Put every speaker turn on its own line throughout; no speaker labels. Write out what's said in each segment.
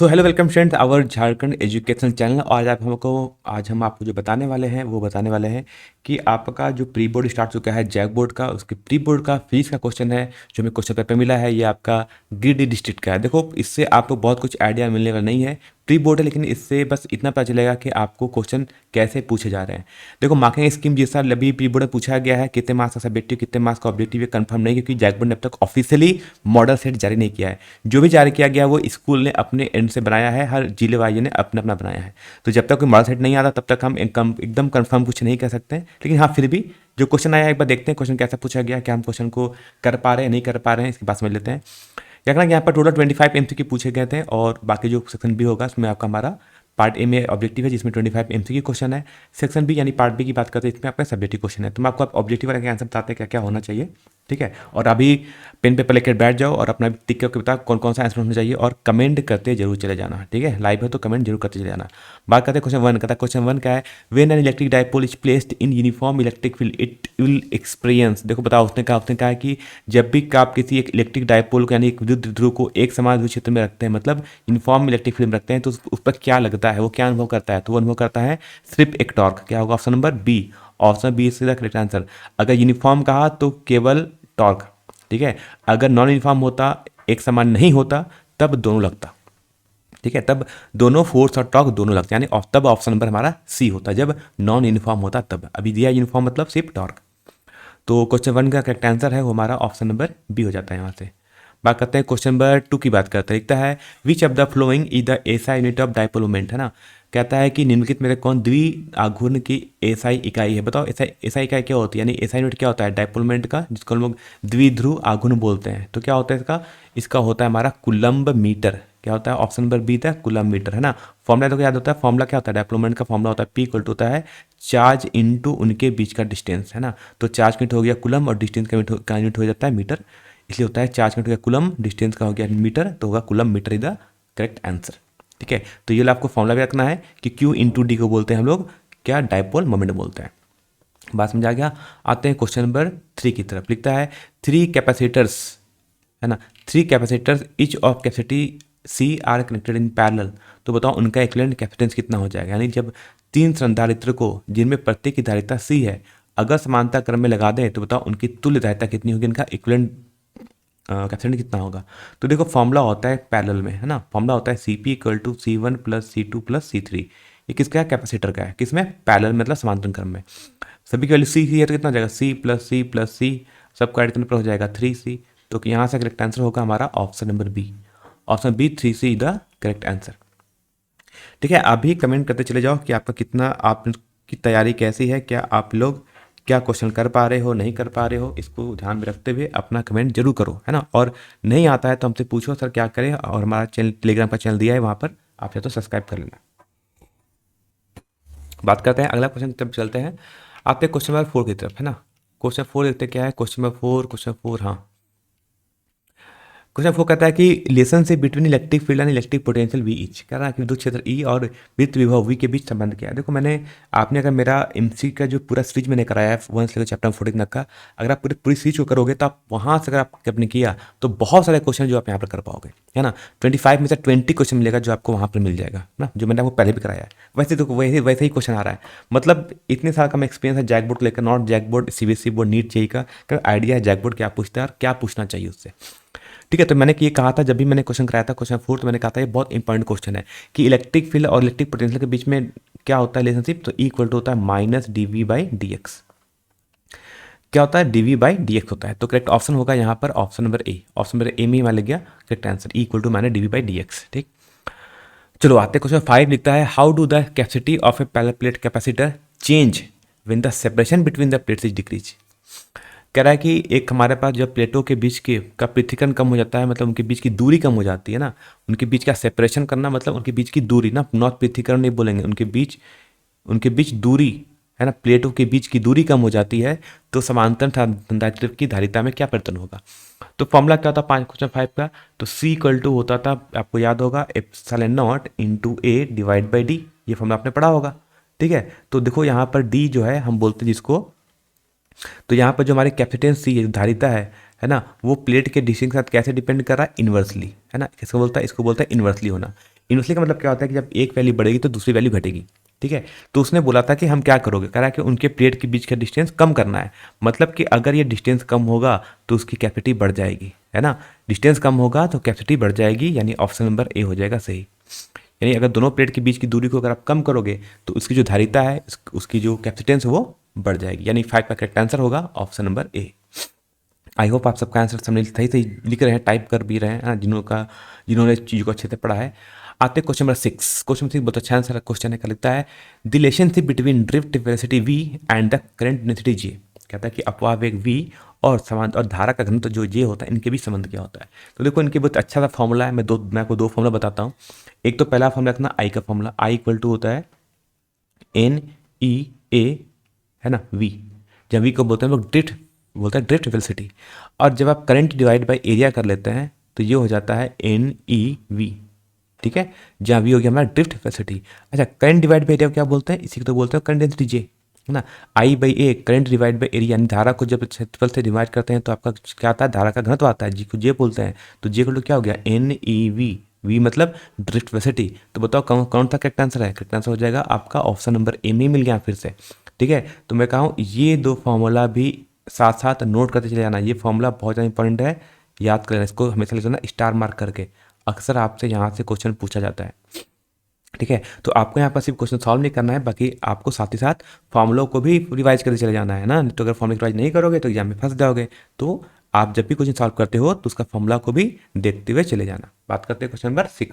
So hello welcome friends our Jharkhand education channel. आज हम आपको जो बताने वाले हैं वो बताने वाले हैं कि आपका जो प्री बोर्ड स्टार्ट चुका है जैक बोर्ड का, उसके प्री बोर्ड का फिजिक्स का क्वेश्चन है जो हमें क्वेश्चन पेपर मिला है। ये आपका गिरिडीह डिस्ट्रिक्ट का है। देखो, इससे आपको बहुत कुछ आइडिया मिलने वाला नहीं है, प्री बोर्ड है, लेकिन इससे बस इतना पता चलेगा कि आपको क्वेश्चन कैसे पूछे जा रहे हैं। देखो, मार्किंग स्कीम जैसा अभी प्री बोर्ड में पूछा गया है, कितने मार्क्स का सब्जेक्टिव कितने मार्क्स का ऑब्जेक्टिव, ये कंफर्म नहीं, क्योंकि जैक बोर्ड ने अब तक ऑफिशियली मॉडल सेट जारी नहीं किया है। जो भी जारी किया गया वो स्कूल ने अपने एंड से बनाया है, हर जिले वाले ने अपना अपना बनाया है। तो जब तक कोई मॉडल सेट नहीं आता तब तक हम एकदम कंफर्म कुछ नहीं कह सकते हैं। लेकिन हाँ, फिर भी जो क्वेश्चन आया एक बार देखते हैं क्वेश्चन कैसा पूछा गया, क्या हम क्वेश्चन को कर पा रहे हैं नहीं कर पा रहे हैं, इसके बाद समझ लेते हैं। क्या करना, यहाँ पर टोटल 25 MCQ पूछे गए थे और बाकी जो सेक्शन बी होगा उसमें आपका हमारा पार्ट ए में ऑब्जेक्टिव है जिसमें 25 MCQ क्वेश्चन है। सेक्शन बी यानी पार्ट बी की बात करते हैं, इसमें आपका सब्जेक्टिव क्वेश्चन है। तो मैं आपको ऑब्जेक्टिव वाले आंसर बताते हैं क्या क्या होना चाहिए, ठीक है। और अभी पेन पेपर लेकर बैठ जाओ और अपना टिक करके बताओ कौन कौन सा आंसर होना चाहिए, और कमेंट करते जरूर चले जाना, ठीक है। लाइव है तो कमेंट जरूर करते चले जाना। बात करते हैं क्वेश्चन वन का। क्वेश्चन वन क्या है, when an electric dipole is placed in uniform electric field it will experience. देखो बताओ, उसने कहा है कि जब भी आप किसी एक इलेक्ट्रिक डाइपोल को यानी एक विद्युत ध्रुव को एक समान विद्युत क्षेत्र में रखते हैं, मतलब यूनिफॉर्म इलेक्ट्रिक फील्ड में रखते हैं, तो उस पर क्या लगता है, वो क्या अनुभव करता है, तो वो अनुभव करता है सिर्फ एक टॉर्क। क्या होगा, option number B. Option B is the correct answer. अगर यूनिफॉर्म कहा तो केवल टॉर्क, ठीक है। अगर नॉन यूनिफॉर्म होता, एक समान नहीं होता, तब दोनों लगता, ठीक है। तब दोनों फोर्स और टॉर्क दोनों लगते हैं, यानी तब ऑप्शन नंबर हमारा सी होता, जब नॉन यूनिफॉर्म होता तब। अभी दिया यूनिफॉर्म मतलब सिर्फ टॉर्क। तो क्वेश्चन वन का करेक्ट आंसर है वो हमारा ऑप्शन नंबर बी हो जाता है यहाँ से। बात करते हैं क्वेश्चन नंबर टू की। बात करते हैं, लिखता है which of the following is the SI unit of dipole moment, है ना। कहता है कि निम्नलिखित में से कौन द्विआघूर्ण की एसआई इकाई है। बताओ एसआई इकाई क्या होती है, यानी एसआई यूनिट क्या होता है डाइपोल मोमेंट का, जिसको हम लोग द्विध्रुव आघूर्ण बोलते हैं। तो क्या होता है इसका होता है हमारा कुलम्ब मीटर। क्या होता है, ऑप्शन नंबर बी था कुलम्ब मीटर, है ना। फॉर्मूला तो याद होता है, फॉर्मूला क्या होता है डाइपोल मोमेंट का, फॉर्मूला होता है पी इक्वल टू होता है चार्ज इनटू उनके बीच का डिस्टेंस, है ना। तो चार्ज का यूनिट हो गया कुलम्ब और डिस्टेंस का यूनिट हो जाता है मीटर, इसलिए होता है चार्ज का यूनिट हो गया कुलम्ब, डिस्टेंस का हो गया मीटर, तो होगा coulomb metre is the correct answer, ठीक है। तो ये आपको फॉर्मूला भी रखना है कि क्यू इंटू डी को बोलते हैं हम लोग क्या, डाइपोल मोमेंट बोलते हैं। बात समझ आ गया। आते हैं क्वेश्चन नंबर थ्री की तरफ। लिखता है थ्री कैपेसिटर्स, है ना, three capacitors each of capacity C are connected in parallel. तो बताओ उनका इक्विवेलेंट कैपेसिटेंस कितना हो जाएगा, यानी जब तीन संधारित्र को जिनमें प्रत्येक की धारिता सी है अगर समानता क्रम में लगा दें तो बताओ उनकी तुल्य धारिता कितनी होगी, इनका इक्विवेलेंट कैपेसिटेंस कितना होगा। तो देखो फॉर्मूला होता है पैरेलल में, है ना। फॉर्मूला होता है C P equal to C1 + C2 + C3। ये किसका है, कैपेसिटर का है, किसमें, पैरेलल मतलब समांतर क्रम में। सभी की वैल्यू सी है तो कितना हो जाएगा, C+C+C, सबका कितने पर हो जाएगा 3C। तो यहाँ से करेक्ट आंसर होगा हमारा option number B. Option B 3C the correct answer, ठीक है। अभी कमेंट करते चले जाओ कि आपका कितना, आपकी तैयारी कैसी है, क्या आप लोग क्या क्वेश्चन कर पा रहे हो नहीं कर पा रहे हो, इसको ध्यान में रखते हुए अपना कमेंट जरूर करो, है ना। और नहीं आता है तो हमसे पूछो सर क्या करें, और हमारा चैनल टेलीग्राम का चैनल दिया है, वहाँ पर आप चाहे तो सब्सक्राइब कर लेना। बात करते हैं अगला क्वेश्चन की तरफ चलते हैं। आते हैं क्वेश्चन नंबर 4 की तरफ, है ना। क्वेश्चन 4 देखते क्या है, क्वेश्चन नंबर 4, हाँ। क्वेश्चन 4 कहता है कि relationship between electric field and electric potential V each. कह रहा है कि विद्युत क्षेत्र ई और विद्युत विभव वी के बीच संबंध क्या है। देखो आपने अगर मेरा एमसी का जो पूरा सीरीज मैंने कराया है 1 से लेकर चैप्टर 14 तक का, अगर आप पूरी सीरीज को करोगे तो आप वहाँ से अगर आपने किया तो बहुत सारे क्वेश्चन जो आप यहाँ पर कर पाओगे, है ना। 25 में से 20 क्वेश्चन मिलेगा जो आपको वहाँ पर मिल जाएगा ना, जो मैंने आपको पहले भी कराया है। वैसे तो वैसे ही क्वेश्चन आ रहा है, मतलब इतने साल का मैं एक्सपीरियंस है जैक बोर्ड को लेकर, not JAC board, CBSE board, NEET JEE का आइडिया है जैक बोर्ड क्या पूछता है और क्या पूछना चाहिए उससे, ठीक है। तो मैंने ये कहा था जब भी मैंने क्वेश्चन कराया था क्वेश्चन 4, तो मैंने कहा था ये बहुत इंपॉर्टेंट क्वेश्चन है कि इलेक्ट्रिक फील्ड और इलेक्ट्रिक पोटेंशियल के बीच में क्या होता है रिलेशनशिप। तो इक्वल टू होता है -dV/dx। क्या होता है, dV/dx होता है। तो करेक्ट ऑप्शन होगा यहाँ पर option number A. Option number A में हमारा लग गया correct answer, equal to -dV/dx, ठीक। चलो आते क्वेश्चन 5। लिखता है how do the capacity of A parallel plate capacitor change when the separation between the plates is decrease. कह रहा है कि एक हमारे पास जब प्लेटों के बीच के का पृथक्करण कम हो जाता है, मतलब उनके बीच की दूरी कम हो जाती है ना, उनके बीच का सेपरेशन करना मतलब उनके बीच की दूरी ना, नॉट पृथक्करण नहीं बोलेंगे, उनके बीच दूरी, है ना, प्लेटों के बीच की दूरी कम हो जाती है, तो समांतर संधारित्र की धारिता में क्या परिवर्तन होगा। तो फॉर्मूला क्या था क्वेश्चन 5 का, तो C इक्वल टू होता था, आपको याद होगा, ε0 × A / D। ये फॉर्मूला आपने पढ़ा होगा, ठीक है। तो देखो यहाँ पर D जो है हम बोलते हैं जिसको, तो यहाँ पर जो हमारी कैपेसिटेंस सी धारिता है ना, वो प्लेट के डिस्टेंस के साथ कैसे डिपेंड कर रहा है, इन्वर्सली, है ना। किसको बोलता है, इसको बोलता है इन्वर्सली होना। इन्वर्सली का मतलब क्या होता है कि जब एक वैल्यू बढ़ेगी तो दूसरी वैल्यू घटेगी, ठीक है। तो उसने बोला था कि हम क्या करोगे, कह रहा है कि उनके प्लेट के बीच का डिस्टेंस कम करना है। मतलब कि अगर ये डिस्टेंस कम होगा तो उसकी कैपेसिटी बढ़ जाएगी, है ना। डिस्टेंस कम होगा तो कैपेसिटी बढ़ जाएगी, यानी ऑप्शन नंबर ए हो जाएगा सही। यानी अगर दोनों प्लेट के बीच की दूरी को अगर आप कम करोगे तो उसकी जो धारिता है, उसकी जो कैपेसिटेंस है वो बढ़ जाएगी, यानी 5 का करेक्ट आंसर होगा option number A. I hope आप सबका आंसर सबने सही सही लिख रहे हैं, टाइप कर भी रहे हैं, हाँ, जिन्होंने चीज़ों को अच्छे से पढ़ा है। आते क्वेश्चन नंबर 6। क्वेश्चन नंबर 6 बहुत अच्छा आंसर क्वेश्चन है, क्या लिखता है, the relationship between drift velocity v and the current density j। कहता है कि अपवाह वेग v और समान और धारा का घनत्व जो j होता है, इनके बीच संबंध क्या होता है। तो देखो इनके बहुत अच्छा सा फॉर्मूला है, मैं आपको दो फॉर्मूला बताता हूँ। एक तो पहला फॉर्मूला रखना आई का फॉर्मूला, आई इक्वल टू होता है एन ई ए, है ना, वी। जब वी को बोलते हैं लोग ड्रिफ्ट, बोलते हैं ड्रिफ्ट वेलोसिटी। और जब आप करंट डिवाइड बाय एरिया कर लेते हैं तो ये हो जाता है एन ई वी, ठीक है। जहाँ वी हो गया हमारा ड्रिफ्ट वेलोसिटी। अच्छा, करंट डिवाइड बाय एरिया क्या बोलते हैं, इसी को तो बोलते हैं करंट डेंसिटी जे, है ना। I by A current divide by area, यानी धारा को जब क्षेत्रफल से डिवाइड करते हैं तो आपका क्या आता है, धारा का घनत्व आता है, जी को जे बोलते हैं। तो जे को क्या हो गया एन ई वी, वी मतलब ड्रिफ्ट वेलोसिटी। तो बताओ कौन कौन सा करेक्ट आंसर है, करेक्ट आंसर हो जाएगा आपका ऑप्शन नंबर ए में मिल गया फिर से, ठीक है। तो मैं कहूँ ये दो फॉर्मूला भी साथ साथ नोट करते चले जाना, ये फॉर्मूला बहुत ज़्यादा इंपॉर्टेंट है, याद कर लेना इसको, हमेशा लिख लेना स्टार मार्क करके, अक्सर आपसे यहाँ से क्वेश्चन पूछा जाता है, ठीक है। तो आपको यहाँ पर सिर्फ क्वेश्चन सॉल्व नहीं करना है, बाकी आपको साथ ही साथ फॉर्मूलों को भी रिवाइज करते चले जाना है ना। तो अगर फॉर्मूला रिवाइज नहीं करोगे तो एग्जाम में फंस जाओगे। तो आप जब भी क्वेश्चन सॉल्व करते हो तो उसका फॉर्मूला को भी देखते हुए चले जाना। बात करते हैं क्वेश्चन नंबर 6,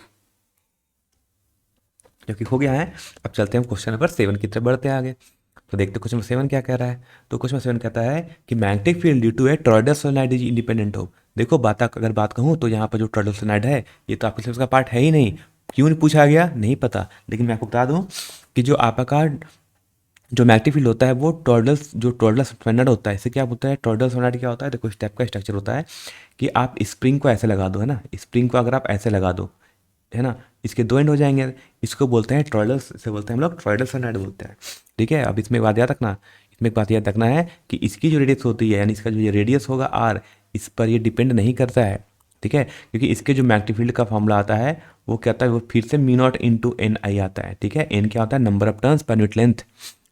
जो कि हो गया है। अब चलते हैं क्वेश्चन नंबर 7 की तरफ, बढ़ते हैं आगे। तो देखते हैं क्वेश्चन नंबर 7 क्या कह रहा है। तो क्वेश्चन नंबर 7 कहता है कि magnetic field due to a toroidal solenoid is independent of. देखो अगर बात कहूँ तो यहाँ पर जो टॉरॉयडल सोलेनोइड है ये तो आपके सिलेबस का पार्ट है ही नहीं। क्यों नहीं पूछा गया नहीं पता, लेकिन मैं आपको बता दूं कि जो आपका जो मैग्नेटिक फील्ड होता है वो टॉरॉयडल सोलेनोइड होता है। इससे क्या होता है, टॉरॉयडल सोलेनोइड क्या होता है, देखो इस टाइप का स्ट्रक्चर होता है कि आप स्प्रिंग को ऐसे लगा दो, है ना, स्प्रिंग को अगर आप ऐसे लगा दो, है ना, इसके दो एंड हो जाएंगे, इसको बोलते हैं टॉरॉयडल, से बोलते हैं हम लोग टॉरॉयडल सोलेनोइड बोलते हैं, ठीक है। अब इसमें एक बात याद रखना, इसमें एक बात याद रखना है कि इसकी जो रेडियस होती है, यानी इसका जो ये रेडियस होगा आर, इस पर ये डिपेंड नहीं करता है, ठीक है। क्योंकि इसके जो मैग्नेटिक फील्ड का फॉर्मूला आता है वो क्या आता है, वो फिर से mu naught into n I आता है, ठीक है। एन क्या होता है, number of turns per unit length,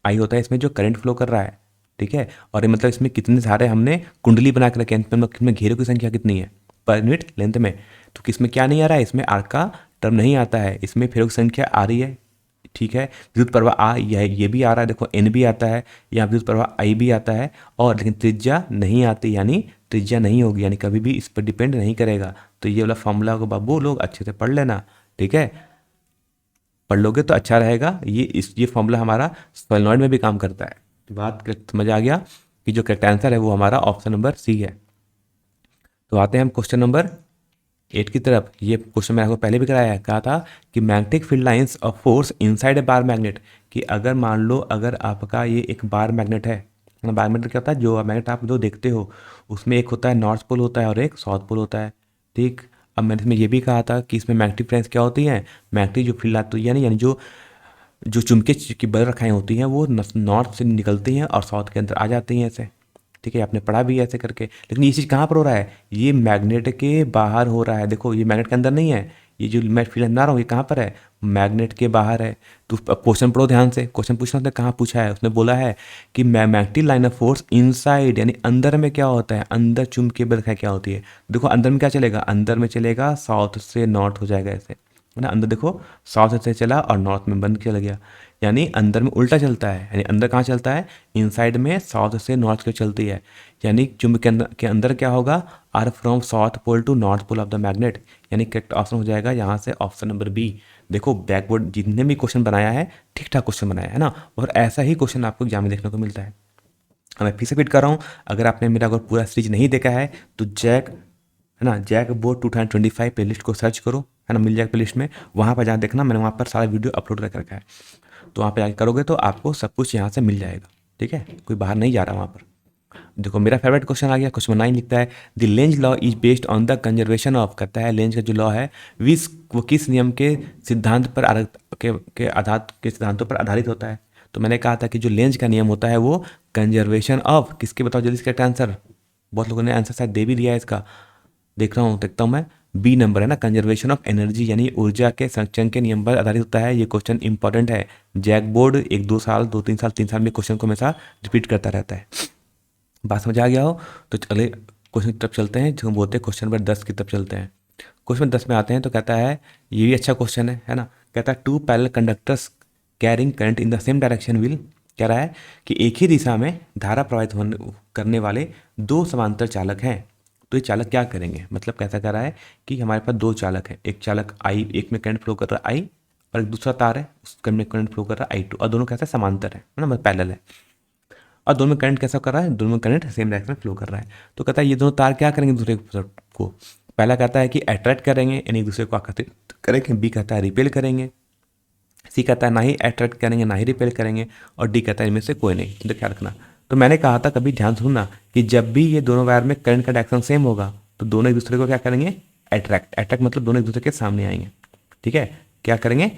I होता है इसमें जो करंट फ्लो कर रहा है, ठीक है। और ये मतलब इसमें कितने सारे हमने कुंडली बना के रखे हैं, इसमें घेरों की संख्या कितनी है पर यूनिट लेंथ में। तो किसमें क्या नहीं आ रहा है, इसमें आर का टर्म नहीं आता है, इसमें फेरों की संख्या आ रही है, ठीक है। विद्युत प्रवाह आ ये भी आ रहा है, देखो एन भी आता है, यहाँ विद्युत प्रवाह आई भी आता है, और लेकिन त्रिज्या नहीं आती, यानी त्रिज्या नहीं होगी, यानी कभी भी इस पर डिपेंड नहीं करेगा। तो ये वाला फॉर्मूला को बाबू लोग अच्छे से पढ़ लेना, ठीक है। पढ़ लोगे तो अच्छा रहेगा। ये फॉर्मूला हमारा सोलेनोइड में भी काम करता है। तो बात समझ आ गया कि जो करेक्ट आंसर है वो हमारा ऑप्शन नंबर सी है। तो आते हैं हम क्वेश्चन नंबर 8 की तरफ। ये क्वेश्चन मैंने आपको पहले भी कराया है, कहा था कि magnetic field lines of force inside a bar magnet, कि अगर मान लो अगर आपका ये एक बार मैग्नेट है, बार मैग्नेट क्या होता है, जो मैग्नेट आप जो देखते हो उसमें एक होता है नॉर्थ पोल होता है और एक साउथ पोल होता है, ठीक। अब मैंने इसमें ये भी कहा था कि इसमें मैग्नेटिक फ्लक्स क्या होती है, मैग्नेटिक जो फील्ड आती है, यानी जो जो चुंबकीय की बल रेखाएं होती हैं वो नॉर्थ से निकलती हैं और साउथ के अंदर आ जाती हैं ऐसे, ठीक है। आपने पढ़ा भी है ऐसे करके। लेकिन ये चीज़ कहाँ पर हो रहा है, ये मैग्नेट के बाहर हो रहा है। देखो ये मैग्नेट के अंदर नहीं है, ये जो मैं फील्ड बना रहा हूँ ये कहाँ पर है, मैग्नेट के बाहर है। तो क्वेश्चन पढ़ो ध्यान से, क्वेश्चन पूछना उसने कहाँ पूछा है, उसने बोला है कि magnetic line of force inside, यानी अंदर में क्या होता है, अंदर चुंबकीय बल रेखाएं क्या होती है। देखो अंदर में क्या चलेगा, अंदर में चलेगा साउथ से नॉर्थ हो जाएगा ऐसे, है ना। अंदर देखो साउथ से चला और नॉर्थ में बंद चला गया, यानी अंदर में उल्टा चलता है। यानी अंदर कहाँ चलता है, इनसाइड में साउथ से नॉर्थ की चलती है। यानी चुंबक के अंदर क्या होगा, are from south pole to north pole of the magnet, यानी करेक्ट ऑप्शन हो जाएगा यहाँ से ऑप्शन नंबर बी। देखो बैकवर्ड जितने भी क्वेश्चन बनाया है ठीक ठाक क्वेश्चन बनाया है ना, और ऐसा ही क्वेश्चन आपको एग्जाम में देखने को मिलता है। मैं फिर से रिपीट कर रहा हूँ, अगर आपने मेरा अगर पूरा सीरीज नहीं देखा है तो जैक, है ना, जैक बोर्ड 2025 प्लेलिस्ट को सर्च करो, है ना, मिल जाएगा प्लेलिस्ट में, वहाँ पर जहाँ देखना मैंने वहाँ पर सारा वीडियो अपलोड करके रखा है। तो वहाँ पे जाकर करोगे तो आपको सब कुछ यहाँ से मिल जाएगा, ठीक है, कोई बाहर नहीं जा रहा वहाँ पर। देखो मेरा फेवरेट क्वेश्चन आ गया, क्वेश्चन 9 लिखता है the Lenz law is based on the conservation of, कहता है लेंज का जो लॉ है वो किस नियम के सिद्धांत पर के सिद्धांतों पर आधारित होता है। तो मैंने कहा था कि जो लेंज का नियम होता है वो कंजर्वेशन ऑफ किसके, बताओ जल्दी इसका आंसर। बहुत लोगों ने आंसर शायद दे भी दिया है इसका, देख रहा हूँ देखता हूँ मैं, बी नंबर है ना, कंजर्वेशन ऑफ एनर्जी यानी ऊर्जा के संरक्षण के नियम पर आधारित होता है। ये क्वेश्चन इंपॉर्टेंट है। जैक बोर्ड 1-2 साल 2-3 साल 3 साल में क्वेश्चन को हमेशा रिपीट करता रहता है। बात समझ आ गया हो तो अगले क्वेश्चन की तरफ चलते हैं, जो हम बोलते हैं क्वेश्चन नंबर 10 की तरफ चलते हैं। क्वेश्चन नंबर 10 में आते हैं तो कहता है, ये भी अच्छा क्वेश्चन है ना। कहता है 2 parallel conductors carrying current in the same direction will, कह रहा है कि एक ही दिशा में धारा प्रवाहित होने करने वाले 2 समांतर चालक हैं, तो ये चालक क्या करेंगे। मतलब कैसा कह रहा है कि हमारे पास 2 चालक हैं, एक चालक आई, एक में करंट फ्लो कर रहा है आई, और एक दूसरा तार है उसमें करंट फ्लो कर रहा है I2, और दोनों कैसे समांतर है ना, मतलब पैरेलल है। और दोनों में करंट कैसा कर रहा है, दोनों में करंट सेम डायरेक्शन में फ्लो कर रहा है। तो कहता है ये दोनों तार क्या करेंगे दूसरे को। पहला कहता है कि अट्रैक्ट करेंगे यानी एक दूसरे को आकर्षित करेंगे, बी कहता है रिपेल करेंगे, सी कहता है ना ही अट्रैक्ट करेंगे ना ही रिपेल करेंगे, और डी कहता है इनमें से कोई नहीं। तो ख्याल रखना। तो मैंने कहा था, कभी ध्यान सुनना, कि जब भी ये दोनों वायर में करंट का डायरेक्शन सेम होगा तो दोनों एक दूसरे को क्या करेंगे, अट्रैक्ट मतलब दोनों एक दूसरे के सामने आएंगे। ठीक है, क्या करेंगे,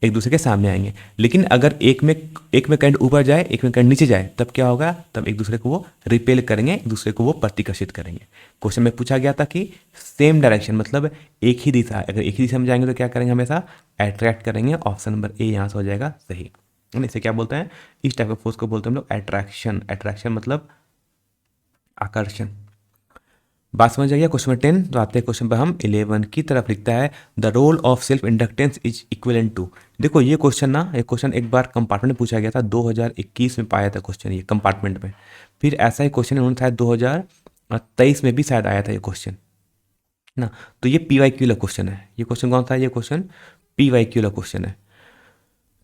एक दूसरे के सामने आएंगे। लेकिन अगर एक में करंट ऊपर जाए एक में करंट नीचे जाए तब क्या होगा, तब एक दूसरे को वो रिपेल करेंगे, एक दूसरे को वो प्रतिकर्षित करेंगे। क्वेश्चन में पूछा गया था कि सेम डायरेक्शन मतलब एक ही दिशा, अगर एक ही दिशा में जाएंगे तो क्या करेंगे, हमेशा अट्रैक्ट करेंगे। ऑप्शन नंबर ए यहाँ से हो जाएगा सही। इसे क्या बोलते हैं, इस टाइप का फोर्स को बोलते हैं हम लोग अट्रैक्शन। अट्रैक्शन मतलब आकर्षण। बात समझ आइए। क्वेश्चन नंबर 10 तो आते हैं क्वेश्चन पर हम 11 की तरफ। लिखता है the role of self inductance is equivalent to. देखो ये क्वेश्चन एक बार कंपार्टमेंट में पूछा गया था, 2021 में पाया था क्वेश्चन ये कंपार्टमेंट में। फिर ऐसा ही क्वेश्चन उन्होंने शायद 2023 में भी शायद आया था ये क्वेश्चन ना। तो ये PYQ वाला क्वेश्चन है। ये क्वेश्चन कौन सा है, ये क्वेश्चन PYQ वाला क्वेश्चन है।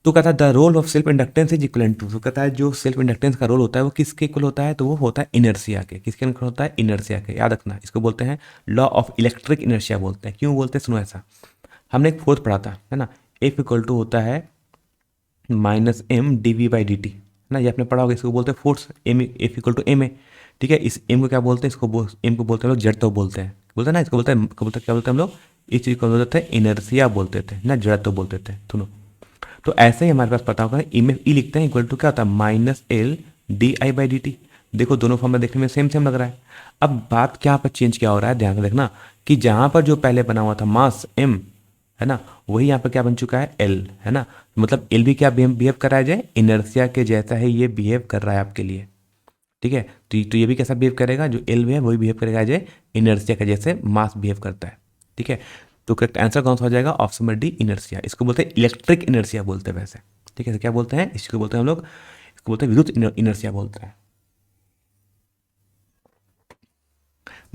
तो कहता है the role of self inductance is equivalent to. तो कहता है जो सेल्फ इंडक्टेंस का रोल होता है वो किसके इक्वल होता है, तो वो होता है इनर्शिया के। किसके इक्वल होता है, इनर्शिया के। याद रखना, इसको बोलते हैं लॉ ऑफ इलेक्ट्रिक इनर्शिया बोलते हैं। क्यों बोलते हैं, सुनो ऐसा, हमने एक फोर्स पढ़ा था है ना, एफ इक्वल टू होता है -m/dv/dt है ना, ये आपने पढ़ा होगा। इसको बोलते हैं force, M F equal to M A. ठीक है, इस एम को क्या बोलते हैं, इसको एम को बोलते हैं लोग जड़त्व बोलते हैं, बोलते हैं ना, इसको बोलते हैं क्या बोलते हैं हम लोग, इस चीज़ को बोलते थे इनर्शिया बोलते थे ना, जड़त्व बोलते थे। सुनो, तो ऐसे ही हमारे पास पता होगा ई में ई लिखते हैं इक्वल टू क्या होता है -L/dI/dt। देखो दोनों फॉर्मूला देखने में सेम सेम लग रहा है। अब बात क्या पर चेंज क्या हो रहा है, ध्यान से देखना, कि जहाँ पर जो पहले बना हुआ था मास m है ना, वही यहाँ पर क्या बन चुका है L है ना। मतलब L भी क्या बिहेव कर रहा है, जाए इनर्शिया के जैसा है ये बिहेव कर रहा है आपके लिए। ठीक है, तो ये भी कैसा बिहेव करेगा, जो L भी है वही बिहेव करेगा जाए इनर्शिया के जैसे मास बिहेव करता है। ठीक है, तो करेक्ट आंसर कौन सा हो जाएगा, ऑप्शन नंबर डी इनर्शिया। इसको बोलते हैं इलेक्ट्रिक इनर्शिया बोलते हैं वैसे। ठीक है, तो क्या बोलते हैं, इसको बोलते हैं हम लोग, इसको बोलते हैं विद्युत इनर्शिया बोलते हैं।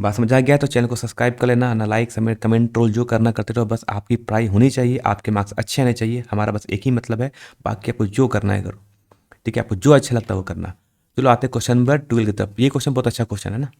बात समझ आ गया तो चैनल को सब्सक्राइब कर लेना ना, लाइक सबमिट कमेंट ट्रोल जो करना करते रहो, बस आपकी पढ़ाई होनी चाहिए, आपके मार्क्स अच्छे आने चाहिए, हमारा बस एक ही मतलब है, बाकी आपको जो करना है करो। ठीक है, आपको जो अच्छा लगता है वो करना। चलो आते हैं क्वेश्चन नंबर 12 की तरफ। ये क्वेश्चन बहुत अच्छा क्वेश्चन है ना,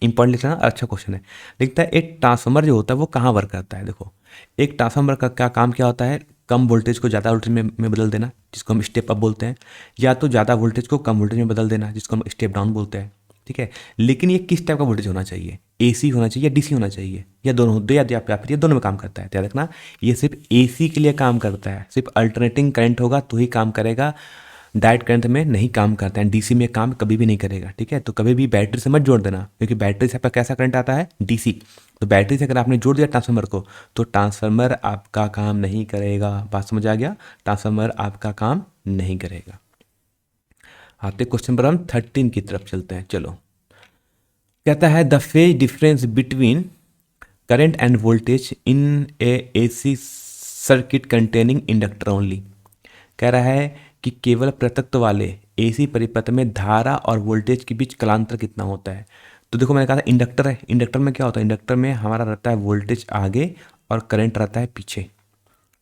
इंपॉर्टेंट लिखना, अच्छा क्वेश्चन है। लिखता है एक ट्रांसफार्मर जो होता है वो कहाँ वर्क करता है। देखो एक ट्रांसफार्मर का क्या काम क्या होता है, कम वोल्टेज को ज़्यादा वोल्टेज में बदल देना, जिसको हम स्टेप अप बोलते हैं, या तो ज़्यादा वोल्टेज को कम वोल्टेज में बदल देना, जिसको हम स्टेप डाउन बोलते हैं। ठीक है, लेकिन ये किस टाइप का वोल्टेज होना चाहिए, AC होना चाहिए या DC होना चाहिए, या दोनों दो, या फिर ये दोनों में काम करता है। तो याद रखना, ये सिर्फ AC के लिए काम करता है, सिर्फ अल्टरनेटिंग करंट होगा तो ही काम करेगा, डायरेक्ट करंट में नहीं काम करता है, DC में काम कभी भी नहीं करेगा। ठीक है, तो कभी भी बैटरी से मत जोड़ देना, क्योंकि बैटरी से आपका कैसा करंट आता है, DC। तो बैटरी से अगर आपने जोड़ दिया ट्रांसफार्मर को तो ट्रांसफार्मर आपका काम नहीं करेगा। बात समझ आ गया, ट्रांसफार्मर आपका काम नहीं करेगा। आते क्वेश्चन पर हम 13 की तरफ चलते हैं। चलो, कहता है the phase difference between current end voltage in A AC circuit containing inductor only. कह रहा है कि केवल पृथक्त्व वाले AC परिपथ में धारा और वोल्टेज के बीच कालांतर कितना होता है। तो देखो मैंने कहा था इंडक्टर है, इंडक्टर में क्या होता है, इंडक्टर में हमारा रहता है वोल्टेज आगे और करंट रहता है पीछे।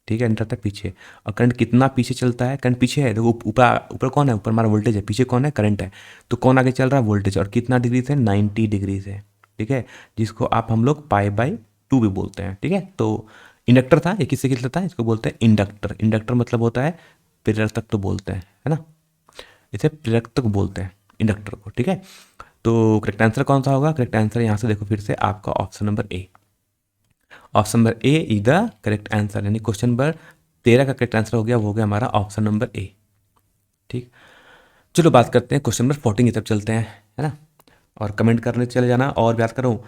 ठीक है, रहता है पीछे, और करंट कितना पीछे चलता है, करंट पीछे है, देखो ऊपर ऊपर कौन है, ऊपर हमारा वोल्टेज है, पीछे कौन है, करंट है। तो कौन आगे चल रहा है, वोल्टेज, और कितना डिग्री से, 90 डिग्री से। ठीक है, जिसको आप हम लोग π/2 भी बोलते हैं। ठीक है, तो इंडक्टर था, ये किससे खिलता है, इसको बोलते हैं इंडक्टर। इंडक्टर मतलब होता है प्रेरक तो बोलते हैं, है ना, इसे प्रेरक तक बोलते हैं इंडक्टर को। ठीक है, तो करेक्ट आंसर कौन सा होगा, करेक्ट आंसर यहाँ से देखो फिर से आपका option number A. Option number A is the correct answer, यानी क्वेश्चन नंबर 13 का करेक्ट आंसर हो गया, वो हो गया हमारा ऑप्शन नंबर ए। ठीक, चलो बात करते हैं क्वेश्चन नंबर 14 की तरफ चलते हैं, है ना, और कमेंट करने चले जाना। और बात करूँ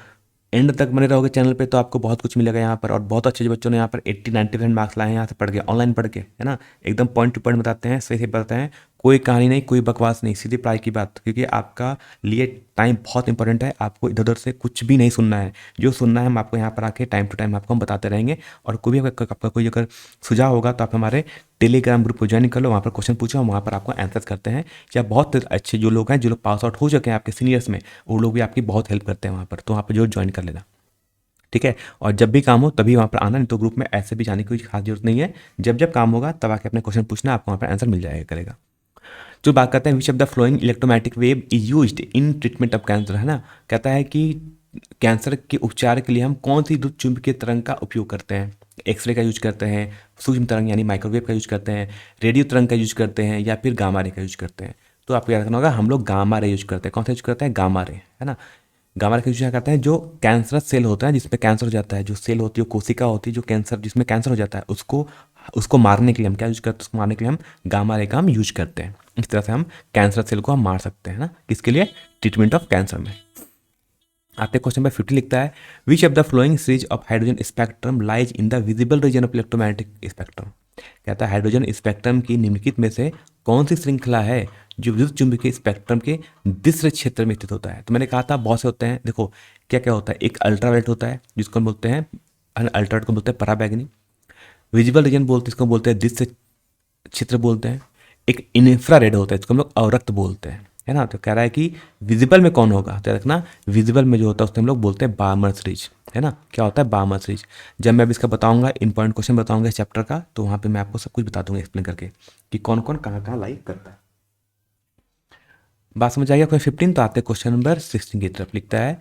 एंड तक बने रहोगे चैनल पे तो आपको बहुत कुछ मिलेगा यहाँ पर, और बहुत अच्छे जो बच्चों ने यहाँ पर 80-90% मार्क्स लाए हैं यहाँ से पढ़ के, ऑनलाइन पढ़ के, है ना। एकदम पॉइंट टू पॉइंट बताते हैं, सही से बताते हैं, कोई कहानी नहीं, कोई बकवास नहीं, सीधी पढ़ाई की बात। क्योंकि आपका लिए टाइम बहुत इंपॉर्टेंट है, आपको इधर उधर से कुछ भी नहीं सुनना है। जो सुनना है हम आपको यहाँ पर आके टाइम टू टाइम आपको हम बताते रहेंगे। और कोई भी आपका कोई अगर सुझाव होगा तो आप हमारे टेलीग्राम ग्रुप को ज्वाइन कर लो, वहाँ पर क्वेश्चन पूछो, हम वहाँ पर आपको आंसर करते हैं। या बहुत अच्छे जो लोग हैं, जो लोग पास आउट हो चुके हैं आपके सीनियर्स में, वो लोग भी आपकी बहुत हेल्प करते हैं वहाँ पर, तो वहाँ पर जरूर ज्वाइन कर लेना, ठीक है। और जब भी काम हो तभी वहाँ पर आना, नहीं तो ग्रुप में ऐसे भी जाने की कोई खास जरूरत नहीं है। जब जब काम होगा तब आके अपने क्वेश्चन पूछना, आपको वहाँ पर आंसर मिल जाएगा करेगा। जो बात करते हैं which of the flowing electromagnetic wave is used in treatment of cancer, है ना। कहता है कि कैंसर के उपचार के लिए हम कौन सी विद्युत चुंबकीय तरंग का उपयोग करते हैं। एक्सरे का यूज करते हैं, सूक्ष्म तरंग यानी माइक्रोवेव का यूज करते हैं, रेडियो तरंग का यूज करते हैं, या फिर गामा रे का यूज करते हैं। तो आपको याद रखना होगा, हम लोग गामा रे यूज करते हैं। कौन सा यूज करते हैं? गामा रे, है ना। गामा रे का यूज करते हैं जो कैंसरस सेल होता है, जिसमें कैंसर हो जाता है, जो सेल होती है, कोशिका होती है, जो कैंसर जिसमें कैंसर हो जाता है, उसको उसको मारने के लिए हम क्या यूज करते हैं? उसको मारने के लिए हम गामा रे का हम यूज करते हैं। इस तरह से हम कैंसर सेल को हम मार सकते हैं ना, किसके लिए? ट्रीटमेंट ऑफ कैंसर में। आते क्वेश्चन नंबर 50 लिखता है which of the flowing series of hydrogen spectrum lies in the visible region of electromagnetic spectrum. कहता है हाइड्रोजन स्पेक्ट्रम की निम्नलिखित में से कौन सी श्रृंखला है जो विद्युत चुंबकीय स्पेक्ट्रम के दृश्य क्षेत्र में स्थित होता है। तो मैंने कहा था बहुत से होते हैं, देखो क्या क्या होता है। एक अल्ट्रावायलेट होता है जिसको हम बोलते हैं, अल्ट्रावायलेट को बोलते हैं पराबैंगनी। विजिबल रीजन बोलते हैं, इसको बोलते हैं दृश्य क्षेत्र बोलते हैं। एक इंफ्रारेड होता है, इसको हम लोग अवरक्त बोलते हैं, है ना। तो कह रहा है कि विजिबल में कौन होगा, तो रखना विजिबल में जो होता है उसको हम लोग बोलते हैं बार्मर सीरीज, है ना। क्या होता है? बार्मर सीरीज। जब मैं अब इसका बताऊंगा, इंपॉर्टेंट क्वेश्चन बताऊंगा इस चैप्टर का, तो वहाँ पे मैं आपको सब कुछ बता दूंगा एक्सप्लेन करके कि कौन कौन कहाँ कहाँ लाइक करता है। बात समझ आएगा? क्वेश्चन 15। तो आते क्वेश्चन नंबर 16 की तरफ। लिखता है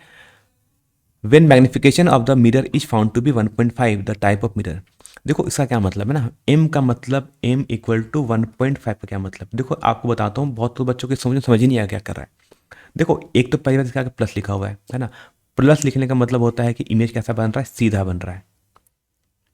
when magnification of the mirror is found to be 1.5 the type of mirror. देखो इसका क्या मतलब है ना, m का मतलब m इक्वल टू 1.5 का क्या मतलब। देखो आपको बताता हूँ, बहुत तो बच्चों के समझ ही नहीं आया क्या कर रहा है। देखो एक तो पहली बात इसका प्लस लिखा हुआ है ना। प्लस लिखने का मतलब होता है कि इमेज कैसा बन रहा है? सीधा बन रहा है।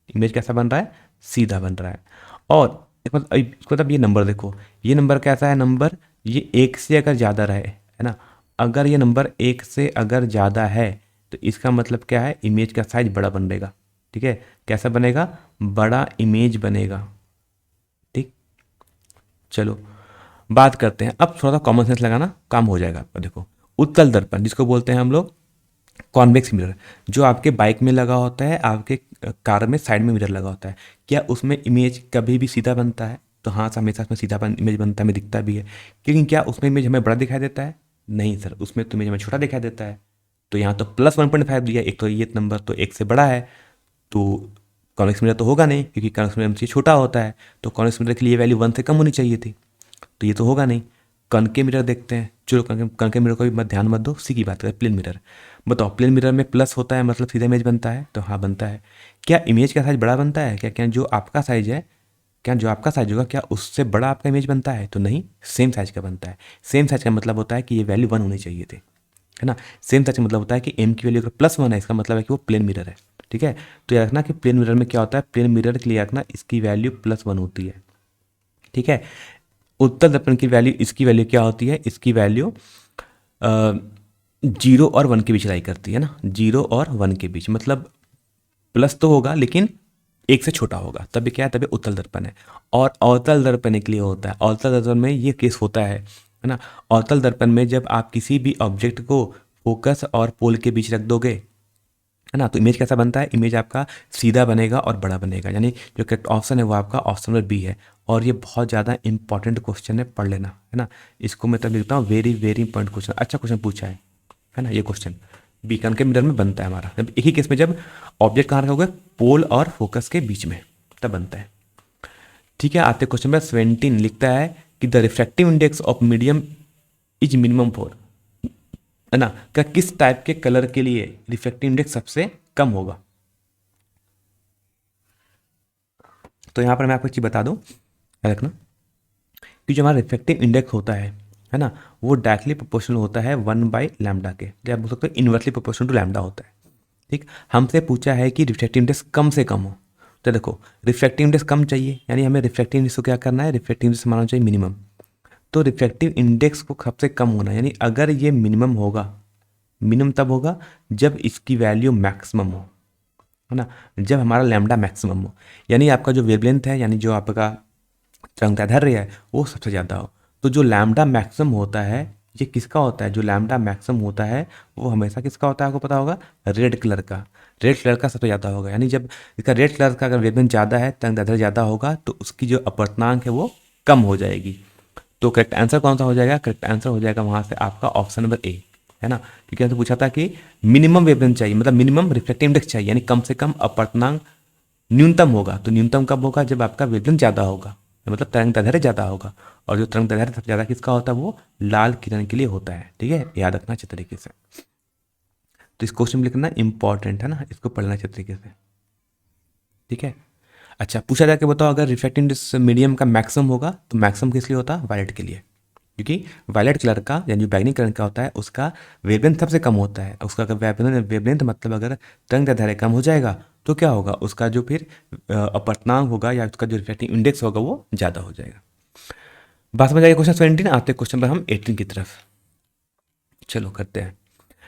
इमेज कैसा बन रहा है? सीधा बन रहा है। और इसको मतलब ये नंबर देखो, ये नंबर कैसा है? नंबर ये एक से अगर ज़्यादा रहे, है ना, अगर ये नंबर एक से अगर ज़्यादा है तो इसका मतलब क्या है? इमेज का साइज बड़ा बनेगा, ठीक है। कैसा बनेगा? बड़ा इमेज बनेगा, ठीक। चलो बात करते हैं अब, थोड़ा सा कॉमन सेंस लगाना, काम हो जाएगा आपका। देखो उत्तल दर्पण जिसको बोलते हैं हम लोग कॉन्वेक्स मिरर, जो आपके बाइक में लगा होता है, आपके कार में साइड में मिरर लगा होता है, क्या उसमें इमेज कभी भी सीधा बनता है? तो हाँ, हमेशा उसमें सीधा इमेज बनता है, हमें दिखता भी है। लेकिन क्या उसमें इमेज हमें बड़ा दिखाई देता है? नहीं सर, उसमें तो इमेज हमें छोटा दिखाई देता है। तो यहाँ तो प्लस 1.5 दिया, एक तो ये नंबर तो एक से बड़ा है, तो कॉन्वेक्स मिरर तो होगा नहीं, क्योंकि कॉन्वेक्स मिरर से छोटा होता है। तो कॉन्वेक्स मिरर के लिए वैल्यू 1 से कम होनी चाहिए थी, तो ये तो होगा नहीं। कनके मिरर देखते हैं, चलो कनके मिरर को भी मत ध्यान मत दो, सी की बात करें प्लेन मिरर। बताओ प्लेन मिरर में प्लस होता है मतलब सीधा इमेज बनता है? तो हाँ बनता है। क्या इमेज का साइज बड़ा बनता है? क्या क्या जो आपका साइज है, क्या जो आपका साइज होगा क्या उससे बड़ा आपका इमेज बनता है? तो नहीं, सेम साइज का बनता है। सेम साइज का मतलब होता है कि ये वैल्यू 1 होनी चाहिए थी, है ना। सेम साइज का मतलब होता है कि एम की वैल्यू अगर +1 है, इसका मतलब है कि वो प्लेन मिरर है, ठीक है। तो याद रखना कि प्लेन मिरर में क्या होता है, प्लेन मिरर के लिए रखना इसकी वैल्यू +1 होती है, ठीक है। उत्तल दर्पण की वैल्यू, इसकी वैल्यू क्या होती है? इसकी वैल्यू 0 और 1 के बीच लाई करती है ना, 0 और 1 के बीच, मतलब प्लस तो होगा लेकिन एक से छोटा होगा, तभी क्या है? तभी उत्तल दर्पण है। और अवतल दर्पण के लिए होता है, अवतल दर्पण में ये केस होता है ना। अवतल दर्पण में जब आप किसी भी ऑब्जेक्ट को फोकस और पोल के बीच रख दोगे, है ना, तो इमेज कैसा बनता है? इमेज आपका सीधा बनेगा और बड़ा बनेगा, यानी जो करेक्ट ऑप्शन है वो आपका ऑप्शन नंबर बी है। और ये बहुत ज़्यादा इंपॉर्टेंट क्वेश्चन है, पढ़ लेना, है ना। इसको मैं तब लिखता हूँ वेरी वेरी इंपॉर्टेंट क्वेश्चन, अच्छा क्वेश्चन पूछा है ना। ये क्वेश्चन बीकन के मिरर में बनता है हमारा, जब एक ही केस में जब ऑब्जेक्ट कहाँ रखा होगा? पोल और फोकस के बीच में, तब बनता है, ठीक है। आते क्वेश्चन नंबर 17 लिखता है कि the refractive index of medium is minimum for, है ना। क्या किस टाइप के कलर के लिए रिफ्रैक्टिव इंडेक्स सबसे कम होगा? तो यहाँ पर मैं आपको एक चीज़ बता दूँ, याद रखना कि जो हमारा रिफ्रैक्टिव इंडेक्स होता है ना, वो डायरेक्टली प्रोपोर्शनल होता है 1/λ के, या आप बोल सकते हो इन्वर्सली प्रोपोर्शनल टू लैम्डा होता है, ठीक। हमसे पूछा है कि रिफ्रैक्टिव इंडेक्स कम से कम हो, तो देखो रिफ्रैक्टिव इंडेक्स कम चाहिए, यानी हमें रिफ्रैक्टिव इंडेक्स को क्या करना है? रिफ्रैक्टिव इंडेक्स मानना चाहिए मिनिमम। तो रिफ्रैक्टिव इंडेक्स को सबसे कम होना, यानी अगर ये मिनिमम होगा मिनिमम तब होगा जब इसकी वैल्यू मैक्सिमम हो, है ना, जब हमारा लैम्डा मैक्सिमम हो, यानी आपका जो वेवलेंथ है, यानी जो आपका तरंगदैर्घ्य है वो सबसे ज़्यादा हो। तो जो लैम्डा मैक्सिमम होता है ये किसका होता है, जो लैम्डा मैक्सिमम होता है वो हमेशा किसका होता है, आपको पता होगा, रेड कलर का। रेड कलर का सबसे ज़्यादा होगा, यानी जब इसका रेड कलर का अगर वेवलेंथ ज़्यादा है, तरंगदैर्घ्य ज़्यादा होगा, तो उसकी जो अपवर्तनांक है वो कम हो जाएगी। तो करेक्ट आंसर कौन सा हो जाएगा, करेक्ट आंसर हो जाएगा वहाँ से आपका ऑप्शन नंबर ए, है ना। क्योंकि हमसे पूछा था कि मिनिमम वेवलेंथ चाहिए, मतलब मिनिमम रिफ्लेक्टिव इंडेक्स चाहिए, यानी कम से कम अपवर्तनांक न्यूनतम होगा। तो न्यूनतम कब होगा, जब आपका वेवलेंथ ज़्यादा होगा, मतलब तरंगदैर्घ्य ज़्यादा होगा। और जो तरंगदैर्घ्य सबसे ज़्यादा किसका होता है, वो लाल किरण के लिए होता है। ठीक है, याद रखना अच्छे तरीके से। तो इस क्वेश्चन में लिखना इंपॉर्टेंट है ना, इसको पढ़ना अच्छे तरीके से। ठीक है, अच्छा पूछा जाके बताओ, अगर रिफ्रैक्टिव इंडेक्स मीडियम का मैक्सिमम होगा तो मैक्सिमम किस लिए होता है, वायलेट के लिए। क्योंकि वायलेट कलर का यानी जो बैंगनी कलर का होता है उसका वेवलेंथ सबसे कम होता है। उसका अगर वेवलेंथ मतलब अगर तरंगदैर्घ्य कम हो जाएगा तो क्या होगा, उसका जो फिर अपवर्तनांक होगा या उसका जो रिफ्रैक्टिव इंडेक्स होगा वो ज़्यादा हो जाएगा। बात समझ आएगी। क्वेश्चन 17 आते हैं क्वेश्चन पर हम 18 की तरफ। चलो करते हैं।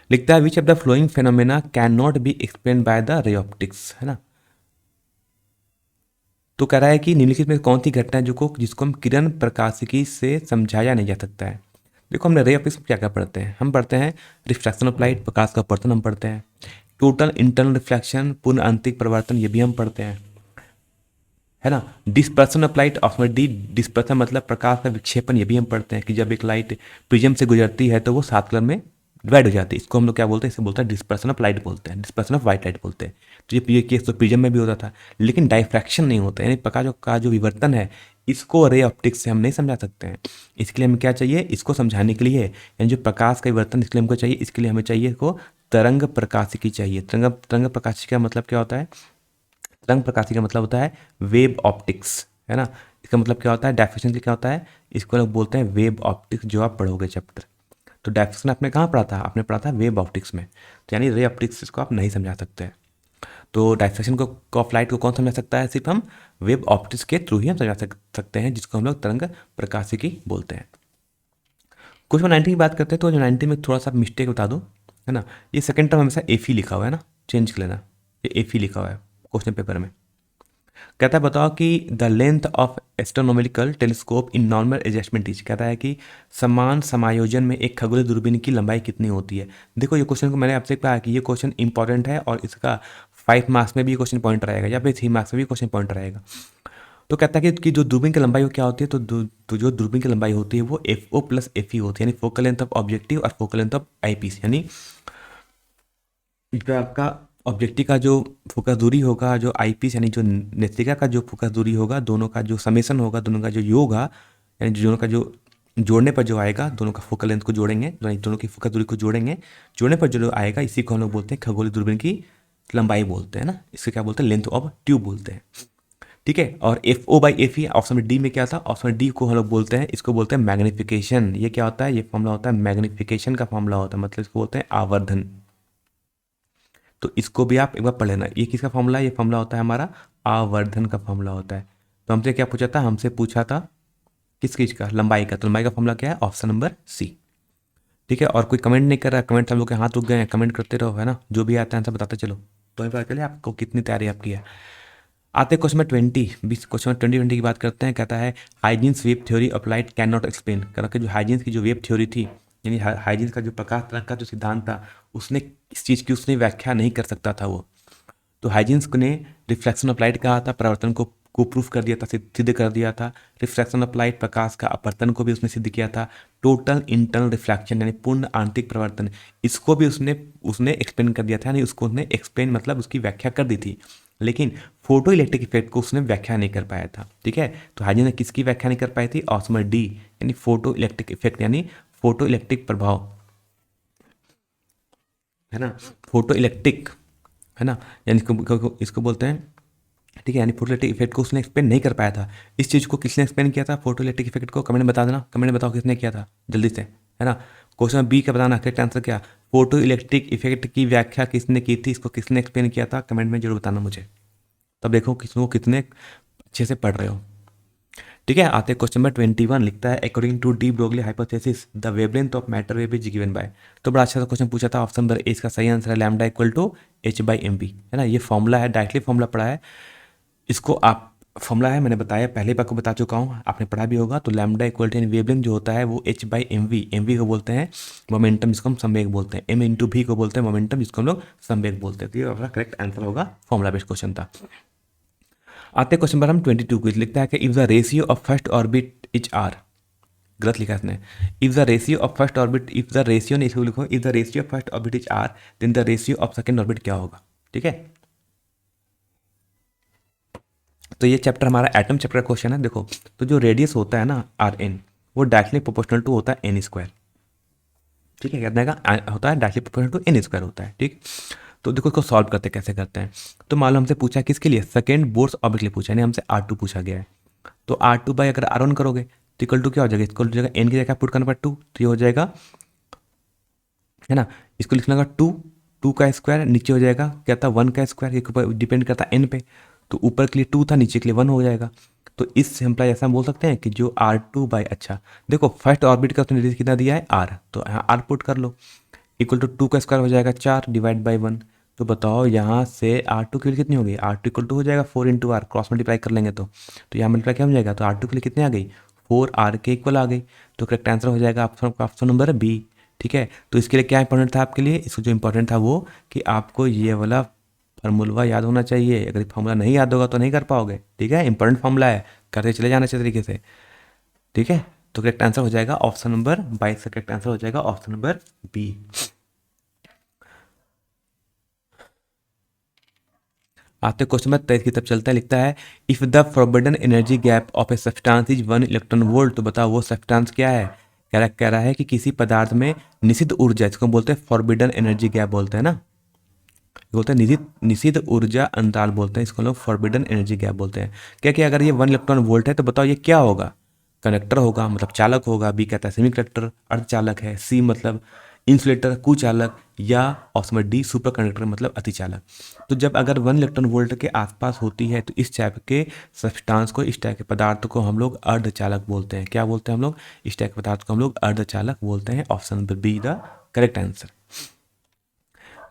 लिखता है which of the flowing phenomena can not be explain by the ray optics, है ना। तो कह रहा है कि निम्नलिखित में कौन सी घटना है जो को जिसको हम किरण प्रकाशिकी से समझाया नहीं जा सकता है। देखो हमने रे ऑप्टिक्स में क्या क्या पढ़ते हैं, हम पढ़ते हैं रिफ्रैक्शन ऑफ लाइट, प्रकाश का अपवर्तन हम पढ़ते हैं, टोटल इंटरनल रिफ्लेक्शन पूर्ण आंतरिक परिवर्तन ये भी हम पढ़ते हैं, है ना। Dispersion of light of D, dispersion मतलब प्रकाश का विक्षेपण, ये भी हम पढ़ते हैं कि जब एक लाइट प्रिज्म से गुजरती है तो वो 7 कलर में डिवाइड हो जाती है। इसको हम लोग क्या बोलते हैं, इसे बोलते हैं डिस्पर्सन ऑफ लाइट बोलते हैं, डिस्पर्सन ऑफ वाइट लाइट बोलते हैं। तो ये केस तो प्रिज्म में भी होता था, लेकिन डाइफ्रैक्शन नहीं होता, यानी प्रकाश का जो विवर्तन है इसको रे ऑप्टिक्स से हम नहीं समझा सकते हैं। इसके लिए हमें क्या चाहिए, इसको समझाने के लिए, यानी जो प्रकाश का विवर्तन इसके लिए हमको चाहिए, इसके लिए हमें चाहिए इसको तरंग प्रकाशिकी चाहिए। तरंग प्रकाशिकी का मतलब क्या होता है, तरंग प्रकाशिकी का मतलब होता है वेव ऑप्टिक्स, है ना। इसका मतलब क्या होता है, डायफ्रैक्शन क्या होता है, इसको लोग बोलते हैं वेव ऑप्टिक्स, जो आप पढ़ोगे चैप्टर। तो डायफ्रैक्शन आपने कहाँ पढ़ा था, आपने पढ़ा था वेव ऑप्टिक्स में। तो यानी रे ऑप्टिक्स इसको आप नहीं समझा सकते हैं। तो डायफ्रैक्शन को ऑफ लाइट को कौन समझा सकता है, सिर्फ हम वेव ऑप्टिक्स के थ्रू ही हम समझा सकते हैं, जिसको हम लोग तरंग प्रकाशिकी बोलते हैं। क्वेश्चन 90 की बात करते हैं, तो जो 90 में थोड़ा सा मिस्टेक बता दूँ, है ना। ये सेकंड टर्म हमेशा एफ ही लिखा हुआ है ना, चेंज कर लेना, ये एफ ही लिखा हुआ है क्वेश्चन पेपर में। कहता है बताओ कि the length of astronomical telescope in normal adjustment is, कहता है कि समान समायोजन में एक खगोलीय दूरबीन की लंबाई कितनी होती है। देखो ये क्वेश्चन को मैंने आपसे कहा कि ये क्वेश्चन इंपॉर्टेंट है और इसका 5 मार्क्स में भी क्वेश्चन पॉइंट रहेगा या फिर 3 मार्क्स में भी क्वेश्चन पॉइंट रहेगा। तो कहता है कि जो दूरबीन की लंबाई वो क्या होती है, तो जो दूरबीन की लंबाई होती है वो F O plus F E होती है, यानी फोकल लेंथ ऑफ ऑब्जेक्टिव और focal length of eyepiece, यानी जो आपका ऑब्जेक्टिव का जो फोकस दूरी होगा, जो आई पीस यानी जो नेत्रिका का जो फोकस दूरी होगा, दोनों का जो समेसन होगा, दोनों का जो योग होगा, यानी दोनों का जो जोड़ने पर जो आएगा, दोनों का फोकल लेंथ को जोड़ेंगे, दोनों की फोकस दूरी को जोड़ेंगे, जोड़ने पर जो आएगा इसी को हम लोग बोलते हैं खगोलीय दूरबीन की लंबाई बोलते हैं ना। इससे क्या बोलते हैं, लेंथ ऑफ ट्यूब बोलते हैं। ठीक है, और F O by F E option D में क्या था, ऑप्शन डी को हम लोग बोलते हैं, इसको बोलते हैं मैग्निफिकेशन। ये क्या होता है, ये फॉर्मूला होता है मैग्निफिकेशन का फॉर्मूला होता है, मतलब इसको बोलते हैं आवर्धन। तो इसको भी आप एक बार पढ़ लेना, ये किसका फॉर्मूला है, ये फॉर्मूला होता है हमारा आवर्धन का फॉर्मूला होता है। तो हमसे क्या पूछा था, हमसे पूछा था किस चीज़ का, लंबाई का। तो लंबाई का फॉर्मूला क्या है, ऑप्शन नंबर सी। ठीक है, और कोई कमेंट नहीं कर रहा, कमेंट हम लोग के हाथ रुक गए हैं, कमेंट करते रहो, है ना, जो भी आता है आंसर बताते चलो, तो पता चले आपको कितनी तैयारी आपकी है। आते क्वेश्चन में 20 क्वेश्चन में 20 की बात करते हैं। कहता है hygienes wave theory of light can not explain, कहता जो हाइजीन्स की जो वेव थ्योरी थी, यानी हाइजीन्स का जो प्रकाश तरंग का जो सिद्धांत था, उसने इस चीज़ की उसने व्याख्या नहीं कर सकता था वो। तो हाइजीन्स ने रिफ्लेक्शन ऑफ लाइट कहा था, परावर्तन को प्रूफ कर दिया था, सिद्ध कर दिया था। रिफ्लेक्शन ऑफ लाइट प्रकाश का अपवर्तन को भी उसने सिद्ध किया था। टोटल इंटरनल रिफ्लेक्शन यानी पूर्ण आंतरिक परिवर्तन, इसको भी उसने उसने एक्सप्लेन कर दिया था, यानी उसको उसने एक्सप्लेन मतलब उसकी व्याख्या कर दी थी। लेकिन फोटो इलेक्ट्रिक इफेक्ट को उसने व्याख्या नहीं कर पाया था। ठीक है, तो हाइजीन ने किसकी व्याख्या नहीं कर पाई थी, ऑप्शन डी यानी फोटो इलेक्ट्रिक इफेक्ट, यानी फोटो इलेक्ट्रिक प्रभाव, है ना, फोटो इलेक्ट्रिक, है ना, यानी इसको बोलते हैं। ठीक है, यानी फोटो इलेक्ट्रिक इफेक्ट को उसने एक्सप्लेन नहीं कर पाया था। इस चीज़ को किसने एक्सप्लेन किया था, फोटो इलेक्ट्रिक इफेक्ट को, कमेंट में बता देना, कमेंट में बताओ किसने किया था जल्दी से, है ना। क्वेश्चन बी का बताना, करेक्ट आंसर क्या, फोटो इलेक्ट्रिक इफेक्ट की व्याख्या किसने की थी, इसको किसने एक्सप्लेन किया था, कमेंट में जरूर बताना मुझे, तब देखो कितने अच्छे से पढ़ रहे हो। ठीक है, आते हैं क्वेश्चन नंबर 21। लिखता है according to de Broglie hypothesis the wavelength of matter wave is given by. तो बड़ा अच्छा सा क्वेश्चन पूछा था। ऑप्शन नंबर ए इसका सही आंसर है lambda equal to H by M B, है ना। ये फॉर्मूला है, डायरेक्टली फॉर्मूला पढ़ा है इसको आप। फॉर्मूला है, मैंने बताया पहले भी आपको बता चुका हूँ, आपने पढ़ा भी होगा। तो लैम्डा इक्वल टू वेवलेंथ जो होता है वो H by M V, M V को बोलते हैं मोमेंटम जिसको हम संवेग बोलते हैं, एम इंटू भी को बोलते हैं मोमेंटम जिसको हम लोग संवेग बोलते हैं। तो ये आपका करेक्ट आंसर होगा, फॉर्मूला बेस्ड क्वेश्चन था। आते क्वेश्चन पर हम 22 क्विज। लिखता है कि if the ratio of first orbit is R, गलत लिखा है इसने। If the ratio of first orbit, if the ratio नहीं, इसको लिखो if the ratio of first orbit is R then the ratio of second orbit क्या होगा। ठीक है, तो ये चैप्टर हमारा एटम चैप्टर का क्वेश्चन है। देखो, तो जो रेडियस होता है ना आर एन, वो डायरेक्टली प्रोपोर्शनल टू होता है एन स्क्वायर। ठीक है, कितने का होता है, directly proportional to N square होता है। ठीक, तो देखो इसको सॉल्व करते कैसे करते हैं। तो मान लो हमसे पूछा है किसके लिए, सेकेंड बोर्स ऑर्बिट के लिए पूछा है, यानी हमसे आर टू पूछा गया है। तो आर टू बाई अगर आर वन करोगे तो इक्वल टू क्या हो जाएगा, इक्वल टू जाएगा एन की जगह पुट करने पर टू, तो ये हो जाएगा, है ना। इसको लिखना होगा टू, टू का स्क्वायर, नीचे हो जाएगा क्या था वन का स्क्वायर, ये डिपेंड करता है एन पे। तो ऊपर के लिए टू था, नीचे के लिए वन हो जाएगा। तो इस सिंपलाई ऐसा हम बोल सकते हैं कि जो आर टू बाई, अच्छा देखो फर्स्ट ऑर्बिट का तो रेडियस कितना दिया है आर, तो यहाँ आर पुट कर लो, इक्वल टू टू का स्क्वायर हो जाएगा चार डिवाइड बाई वन। तो बताओ यहाँ से आर टू के लिए कितनी होगी, आर टू इक्वल टू हो जाएगा four into R, cross multiply कर लेंगे तो यहाँ मल्टीप्लाई क्या हो जाएगा, तो आर टू के लिए कितने आ गई, फोर आर के इक्वल आ गई। तो करेक्ट आंसर हो जाएगा ऑप्शन नंबर बी। ठीक है, तो इसके लिए क्या इंपॉर्टेंट था आपके लिए, इसको जो इंपॉर्टेंट था वो कि आपको ये वाला फार्मूला याद होना चाहिए। अगर फार्मूला नहीं याद होगा तो नहीं कर पाओगे। ठीक है, इंपॉर्टेंट फार्मूला है, करते चले जाना चाहिए तरीके से। ठीक है, तो करेक्ट आंसर हो जाएगा ऑप्शन नंबर 22 का करेक्ट आंसर हो जाएगा ऑप्शन नंबर बी। आते क्वेश्चन में 23 की तरफ चलता है। लिखता है if the forbidden energy gap of a substance is 1 electron volt, तो बताओ वो सब्सटेंस क्या है। कह रहा है कि किसी पदार्थ में निषिद्ध ऊर्जा, जिसको बोलते हैं फॉरबिडन एनर्जी गैप बोलते हैं ना, बोलते हैं निषिद्ध ऊर्जा अंतराल बोलते हैं, इसको लोग फॉरबिडन एनर्जी गैप बोलते हैं। क्या कि अगर ये 1 इलेक्ट्रॉन वोल्ट है तो बताओ ये क्या होगा, कंडक्टर होगा, मतलब चालक होगा। बी कहता है सेमी कंडक्टर अर्धचालक है। सी मतलब इंसुलेटर कुचालक, या option number D super conductor मतलब अतिचालक। तो जब अगर 1 इलेक्ट्रॉन वोल्ट के आसपास होती है तो इस टाइप के सब्सटेंस को, इस टाइप के पदार्थ को हम लोग अर्धचालक बोलते हैं। क्या बोलते हैं हम लोग, इस टाइप के पदार्थ को हम लोग अर्धचालक बोलते हैं। Option number B the correct answer.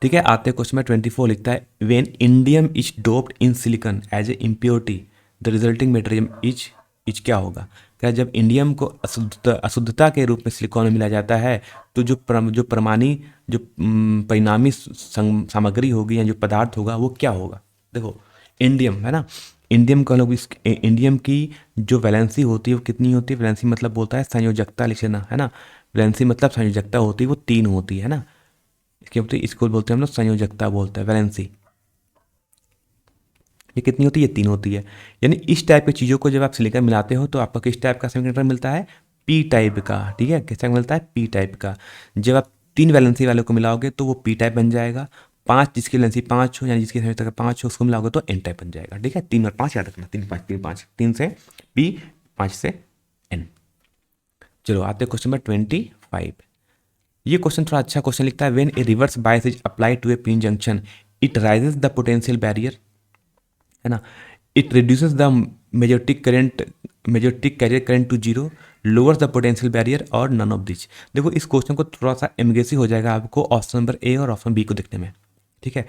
ठीक है, आते क्वेश्चन में 24। लिखता है when indium is doped in silicon as a impurity the resulting material is क्या होगा। क्या जब इंडियम को अशुद्धता के रूप में सिलिकॉन में मिलाया जाता है तो जो प्रमाणी, जो परिणामी सामग्री होगी या जो पदार्थ होगा वो क्या होगा। देखो इंडियम है ना, इंडियम का लोग इंडियम की जो वैलेंसी होती है वो कितनी होती है, वैलेंसी मतलब बोलता है संयोजकता, लिख लेना है ना। वैलेंसी मतलब संयोजकता होती है वो 3 होती है ना, इसको बोलते हैं हम लोग संयोजकता बोलते हैं, वैलेंसी। ये कितनी होती है, ये 3 होती है। यानी इस टाइप की चीज़ों को जब आप सिलिकॉन मिलाते हो तो आपको किस टाइप का सेमीकंडक्टर मिलता है, पी टाइप का। ठीक है, कैसा मिलता है, पी टाइप का। जब आप 3 वैलेंसी वाले को मिलाओगे तो वो पी टाइप बन जाएगा। 5 जिसकी वैलेंसी 5 हो, यानी जिसकी संयोजकता 5 हो, उसको मिलाओगे तो एन टाइप बन जाएगा। ठीक है, 3 और 5 याद रखना, 3 5 3 5, 3 से पी, 5 से एन। चलो आते क्वेश्चन नंबर 25। ये क्वेश्चन थोड़ा अच्छा क्वेश्चन लिखता है when a reverse bias is applied to a PN junction it raises the potential barrier, है ना। It reduces the majority carrier current to zero, lowers the potential barrier और none of this. देखो इस question को थोड़ा सा एमगेसी हो जाएगा आपको ऑप्शन नंबर ए और ऑप्शन बी को देखने में। ठीक है,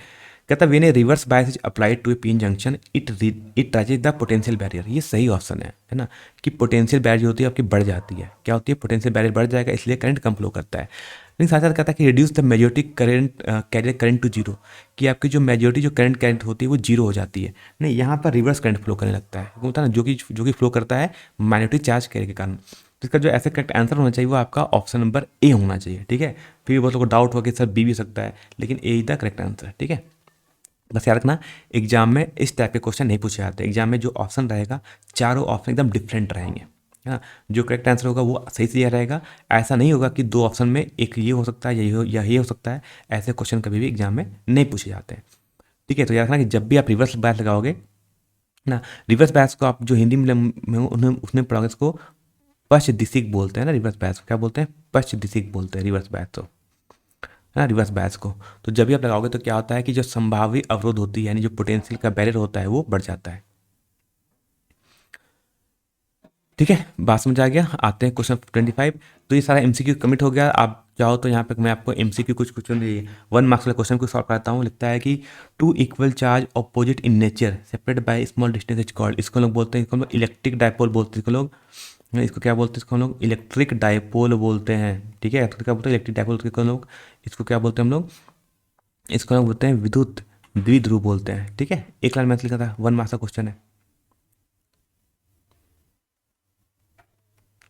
कहता है when a reverse bias is applied to a PN junction it raises the potential barrier. ये सही ऑप्शन है ना, कि पोटेंशियल बैरियर जो होती है आपकी बढ़ जाती है। क्या होती है, पोटेंशियल बैरियर बढ़ जाएगा इसलिए करंट कम फ्लो करता है। लेकिन साथ साथ कहता है कि reduce the majority current carrier current to zero, कि आपकी जो मेजोरिटी जो करंट होती है वो जीरो हो जाती है। नहीं, यहाँ पर रिवर्स करंट फ्लो करने लगता है, होता है ना, जो कि फ्लो करता है माइनॉरिटी चार्ज कैरियर के कारण। तो इसका जो ऐसे करेक्ट आंसर होना चाहिए वो आपका ऑप्शन नंबर ए होना चाहिए। ठीक है, फिर बहुत लोगों को डाउट हो कि सर बी भी सकता है, लेकिन ए इज द करेक्ट आंसर। ठीक है, बस याद रखना एग्जाम में इस टाइप के क्वेश्चन नहीं पूछे जाते। एग्जाम में जो ऑप्शन रहेगा चारों ऑप्शन एकदम डिफरेंट रहेंगे, है ना। जो करेक्ट आंसर होगा वो सही से रहेगा। ऐसा नहीं होगा कि 2 ऑप्शन में एक ये हो सकता है या ये हो सकता है। ऐसे क्वेश्चन कभी भी एग्जाम में नहीं पूछे जाते हैं। ठीक है, तो याद रखना कि जब भी आप रिवर्स बायस लगाओगे ना, रिवर्स बायस को आप जो हिंदी में उसमें पढ़ोगे इसको पश्च दिशिक बोलते हैं ना। रिवर्स बायस को क्या बोलते हैं, पश्च दिशिक बोलते हैं रिवर्स बायस को, है ना, रिवर्स बायस को। तो जब भी आप लगाओगे तो क्या होता है कि जो संभावी अवरोध होती है, यानी जो पोटेंशियल का बैरियर होता है वो बढ़ जाता है। ठीक है, बात समझ आ गया। आते हैं क्वेश्चन 25। तो ये सारा एमसीक्यू कमिट हो गया। आप चाहो तो यहाँ पे मैं आपको एमसीक्यू कुछ क्वेश्चन 1 मार्क्स वाले क्वेश्चन को सॉल्व कराता हूँ। लिखता है कि two equal charge opposite in nature separate by small distance is called. इसको लोग बोलते हैं, इसको हम लोग इलेक्ट्रिक डायपोल बोलते हैं। इसको लोग, इसको क्या बोलते हैं? इसको हम लोग इलेक्ट्रिक डायपोल बोलते हैं। ठीक है, तो क्या बोलते हैं? इलेक्ट्रिक डायपोल को लोग, इसको क्या बोलते हैं हम लोग? इसको हम बोलते हैं विद्युत द्विध्रुव बोलते हैं। ठीक है, एक लाइन मैथ लिखा था, 1 मार्क्स का क्वेश्चन है।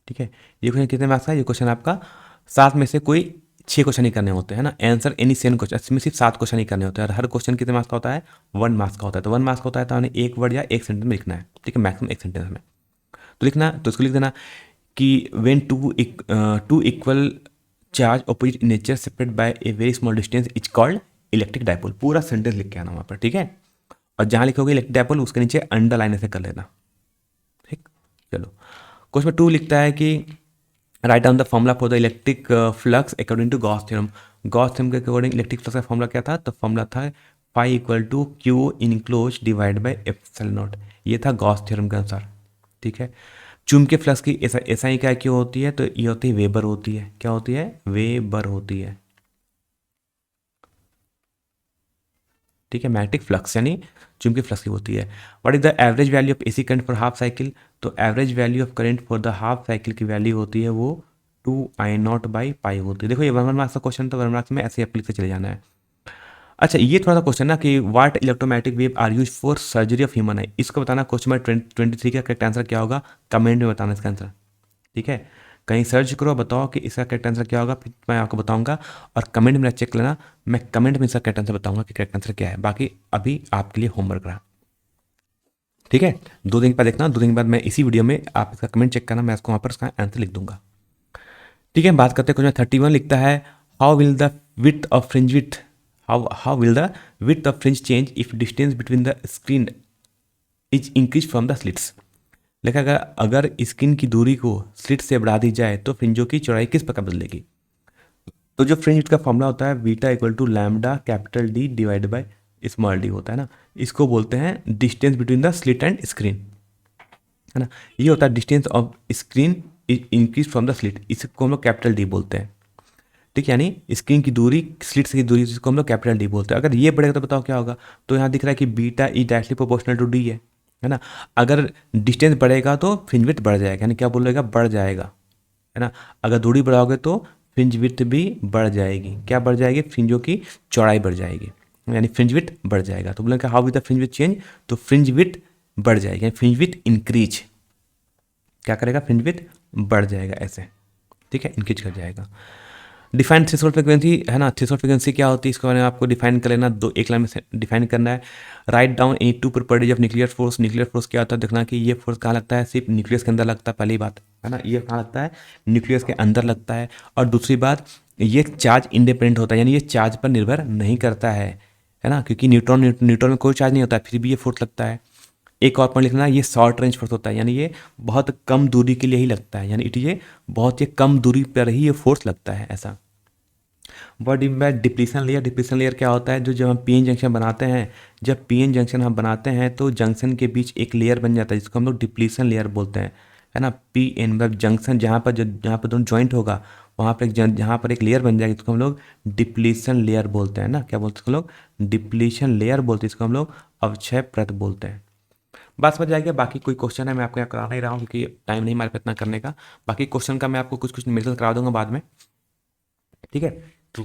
ठीक है, ये क्वेश्चन कितने मार्क्स का है? ये क्वेश्चन आपका 7 में से कोई 6 क्वेश्चन ही करने होते हैं ना। आंसर एनी 7 क्वेश्चन, इसमें सिर्फ 7 क्वेश्चन ही करने होते हैं और हर क्वेश्चन कितने मार्क्स का होता है? 1 मार्क्स का होता है। तो 1 मार्क्स का होता है तो हमें एक वर्ड या एक सेंटेंस में लिखना है। ठीक है, मैक्सिमम एक सेंटेंस में तो लिखना। तो इसको लिख देना कि when two equal charge opposite in nature separate by a very small distance is called electric dipole. पूरा सेंटेंस लिख के आना वहाँ पर। ठीक है, और जहाँ लिखोगे इलेक्ट्रिक डायपोल उसके नीचे अंडरलाइन ऐसे कर लेना। ठीक, चलो क्वेश्चन 2 लिखता है कि write down the formula for the electric flux according to Gauss theorem. Gauss theorem के अकॉर्डिंग इलेक्ट्रिक फ्लक्स का फॉर्मूला क्या था? तो फॉर्मूला था phi equal to Q enclose divide by epsilon naught. ये था गॉस थ्योरम के अनुसार। ठीक है, चुंबकीय फ्लक्स की एसआई क्या क्यों होती है? तो ये होती है वेबर होती है। क्या होती है? वेबर होती है। ठीक है, मैग्नेटिक फ्लक्स यानी चुंबकीय फ्लक्स की होती है। What is the average value of AC current for half cycle? तो average value of current for the half cycle की वैल्यू होती है वो 2I0/पाई होती है। देखो ये 1 मार्क्स का क्वेश्चन, तो 1 मार्क्स में ऐसे लिखते चले जाना है। अच्छा, ये थोड़ा सा क्वेश्चन ना कि what electromagnetic wave are use for surgery of human eye. इसको बताना। क्वेश्चन नंबर 23 का करेक्ट आंसर क्या होगा? कमेंट में बताना इसका आंसर। ठीक है, कहीं सर्च करो, बताओ कि इसका करेक्ट आंसर क्या होगा, फिर मैं आपको बताऊंगा। और कमेंट में चेक लेना, मैं कमेंट में इसका करेक्ट आंसर बताऊंगा कि करेक्ट आंसर क्या है। बाकी अभी आपके लिए होमवर्क रहा। ठीक है, 2 दिन के बाद देखना, 2 दिन के बाद मैं इसी वीडियो में आप इसका कमेंट चेक करना, मैं इसको वहाँ पर इसका आंसर लिख दूंगा। ठीक है, बात करते हैं क्वेश्चन 31 लिखता है how will the width of fringe with how will the width of fringe change if distance between the screen is increase from the slits. लेकिन अगर स्किन की दूरी को स्लिट से बढ़ा दी जाए तो फ्रिंजों की चौड़ाई किस प्रकार बदलेगी? तो जो फ्रिंज का फॉर्मूला होता है beta equal to lambda capital D divide by small D होता है ना। इसको बोलते हैं distance between the slit and screen, है ना। ये होता है distance of screen increase from the slit, इसको हम लोग कैपिटल डी बोलते हैं। ठीक है, यानी स्क्रीन की दूरी स्लिट से की दूरी, जिसको हम लोग कैपिटल डी बोलते हैं। अगर ये बढ़ेगा तो बताओ क्या होगा? तो यहाँ दिख रहा है कि beta is directly proportional to D है ना। अगर डिस्टेंस बढ़ेगा तो फ्रिंज विड्थ बढ़ जाएगा, यानी क्या बोलेगा? बढ़ जाएगा, है ना। अगर दूरी बढ़ाओगे तो फ्रिंज विड्थ भी बढ़ जाएगी। क्या बढ़ जाएगी? फ्रिंजों की चौड़ाई बढ़ जाएगी, यानी फ्रिंज विड्थ बढ़ जाएगा। तो बोलेंगे how with the fringe width change? तो फ्रिंज विड्थ बढ़ जाएगी, फ्रिंज विड्थ इंक्रीज। क्या करेगा? फ्रिंज विड्थ बढ़ जाएगा ऐसे। ठीक है, इंक्रीज कर जाएगा। डिफाइंड थ्रेशोल्ड फ्रीक्वेंसी, है ना। थ्रेशोल्ड फ्रीक्वेंसी क्या होती है? इसके बारे में आपको डिफाइन कर लेना, एक लाइन में डिफाइन करना है। Write down any 2 properties of nuclear force. Nuclear force क्या होता है? देखना कि ये फोर्स कहाँ लगता है? सिर्फ न्यूक्लियस के अंदर लगता है, पहली बात, है ना। ये कहाँ लगता है? न्यूक्लियस के अंदर लगता है। और दूसरी बात, ये चार्ज इंडिपेंडेंट होता है, यानी ये चार्ज पर निर्भर नहीं करता है ना, क्योंकि न्यूट्रॉन में कोई चार्ज नहीं होता है, फिर भी ये फोर्स लगता है। एक और पॉइंट लिखना, ये शॉर्ट रेंज फोर्स होता है, यानी ये बहुत कम दूरी के लिए ही लगता है, यानी ये बहुत ही कम दूरी पर ही ये फोर्स लगता है, ऐसा। वर्ड में डिप्लीशन लेयर। डिप्लीशन लेयर क्या होता है? जो जब हम पीएन जंक्शन बनाते हैं, जब पीएन जंक्शन हम बनाते हैं तो जंक्शन के बीच एक लेयर बन जाता है, जिसको हम लोग डिप्लीशन लेयर बोलते हैं, है ना। पीएन मतलब जंक्शन, जहाँ पर दोनों जॉइंट होगा वहाँ पर जहाँ पर एक लेयर बन जाएगी, इसको हम लोग डिप्लीशन लेयर बोलते हैं ना। क्या बोलते हैं इसको लोग? डिप्लीशन लेयर बोलते हैं, इसको हम लोग अवक्षय परत बोलते हैं। बस हो जाएगा। बाकी कोई क्वेश्चन है मैं आपको यहाँ करा नहीं रहा हूँ क्योंकि टाइम नहीं हमारे पास इतना करने का। बाकी क्वेश्चन का मैं आपको कुछ कुछ मेरे करा दूंगा बाद में। ठीक है, तो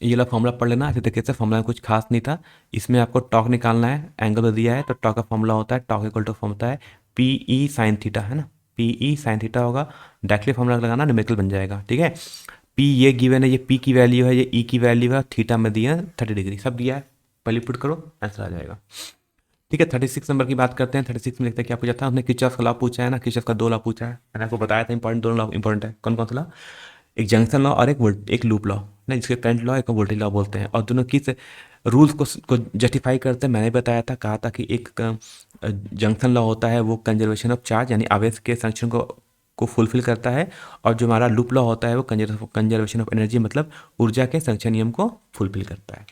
ये वाला फॉर्मूला पढ़ लेना। ऐसे तरीके से फॉर्मूला कुछ खास नहीं था। इसमें आपको टॉक निकालना है, एंगल तो दिया है, तो टॉक का फॉर्मूला होता है, टॉक इक्वल टू फॉर्म होता है पी ई साइन थीटा, है ना। पी ई साइन थीटा होगा, डायरेक्टली फॉर्मूला लगाना, न्यूमेरिकल बन जाएगा। ठीक है, पी ये गिवन है, ये पी की वैल्यू है, ये ई की वैल्यू है, थीटा में दिया 30 डिग्री, सब दिया है। पहले पुट करो, आंसर आ जाएगा। ठीक है, 36 नंबर की बात करते हैं। 36 में लिखते हैं क्या पूछा था हमने? किरचॉफ का लॉ पूछा है ना। किरचॉफ का 2 लॉ पूछा है, मैंने आपको बताया था इंपॉर्टेंट, दोनों लॉ इंपॉर्टेंट है। कौन कौन सा लॉ? एक जंक्शन लॉ और एक लूप लॉ ना, जिसके करंट लॉ एक वोल्टेज लॉ बोलते हैं। और दोनों किस रूल्स को जस्टिफाई करते हैं? मैंने बताया था, कहा था कि एक जंक्शन लॉ होता है वो कंजर्वेशन ऑफ चार्ज यानी आवेश के संरक्षण को फुलफिल करता है, और जो हमारा लूप लॉ होता है वो कंजर्वेशन ऑफ एनर्जी मतलब ऊर्जा के संरक्षण नियम को फुलफिल करता है।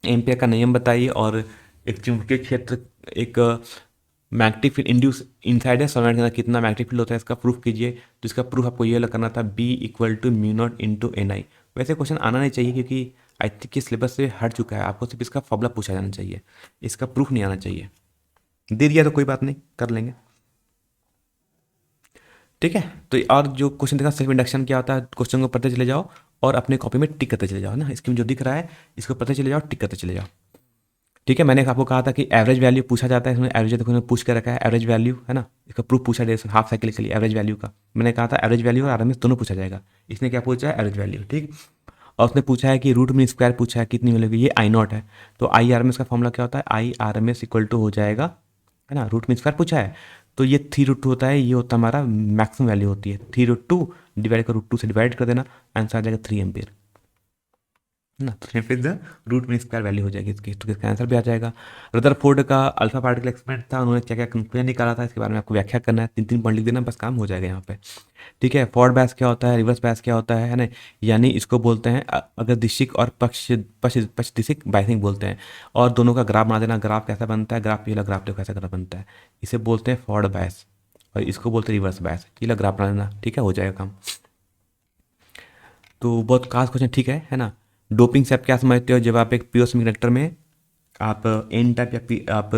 एम्पियर का नियम बताइए। और एक चुंबकीय क्षेत्र, एक मैग्नेटिक फील्ड इंड्यूस इनसाइड है सोलेनोइड के अंदर कितना मैग्नेटिक फील्ड होता है इसका प्रूफ कीजिए। तो इसका प्रूफ आपको ये करना था B equal to mu naught into n I. वैसे क्वेश्चन आना नहीं चाहिए क्योंकि आई थिंक कि सिलेबस से हट चुका है, आपको सिर्फ इसका फॉर्मूला पूछा जाना चाहिए, इसका प्रूफ नहीं आना चाहिए। दे दिया तो कोई बात नहीं, कर लेंगे। ठीक है, तो और जो क्वेश्चन देखा सेल्फ इंडक्शन क्या होता है, क्वेश्चन को पढ़ते चले जाओ और अपने कॉपी में टिक करते चले जाओ ना, इसमें जो दिख रहा है इसको पढ़ते चले जाओ, टिक करते चले जाओ। ठीक है, मैंने आपको कहा था कि एवरेज वैल्यू पूछा जाता है, इसमें एवरेज देखो उन्होंने पूछ कर रखा है एवरेज वैल्यू है ना, इसका प्रूफ पूछा जाए हाफ साइकिल के लिए एवरेज वैल्यू का। मैंने कहा था एवरेज वैल्यू और आरएमएस दोनों पूछा जाएगा, इसने क्या पूछा है एवरेज वैल्यू। ठीक, और उसने पूछा है कि रूट मीन स्क्वायर पूछा है कितनी मिलेगी, ये आई नॉट है। तो आई आर एम एस का फॉर्मूला क्या होता है, I R M S equal to हो जाएगा है ना, रूट मीन स्क्वायर पूछा है तो ये 3√2 होता है, ये होता है हमारा मैक्सिमम वैल्यू होती है 3√2 डिवाइड कर √2 से डिवाइड कर देना, आंसर आ जाएगा 3 एम्पियर ना। तो यहाँ पे the root mean square value हो जाएगी इसकी, तो इसका आंसर भी आ जाएगा। रदरफोर्ड का अल्फा पार्टिकल एक्सपेरिमेंट था, उन्होंने क्या क्या कंक्लूजन निकाला था इसके बारे में आपको व्याख्या करना है, 3 पॉइंट लिख देना बस काम हो जाएगा यहाँ पे। ठीक है, फॉरवर्ड बैच क्या होता है, रिवर्स बैच क्या होता है ना, यानी इसको बोलते हैं अगर दिशिक और पक्ष दिशिक बाइसिंग बोलते हैं। और दोनों का ग्राफ बना देना, ग्राफ कैसा बनता है, ग्राफ ये वाला ग्राफ देखो कैसा ग्राफ बनता है, इसे बोलते हैं फॉरवर्ड बैच और इसको बोलते हैं रिवर्स बैच, ये वाला ग्राफ बना देना। ठीक है, हो जाएगा काम। तो बहुत खास क्वेश्चन, ठीक है ना। डोपिंग से आप क्या समझते हो, जब आप एक प्योर सेमीकंडक्टर में आप एन टाइप या आप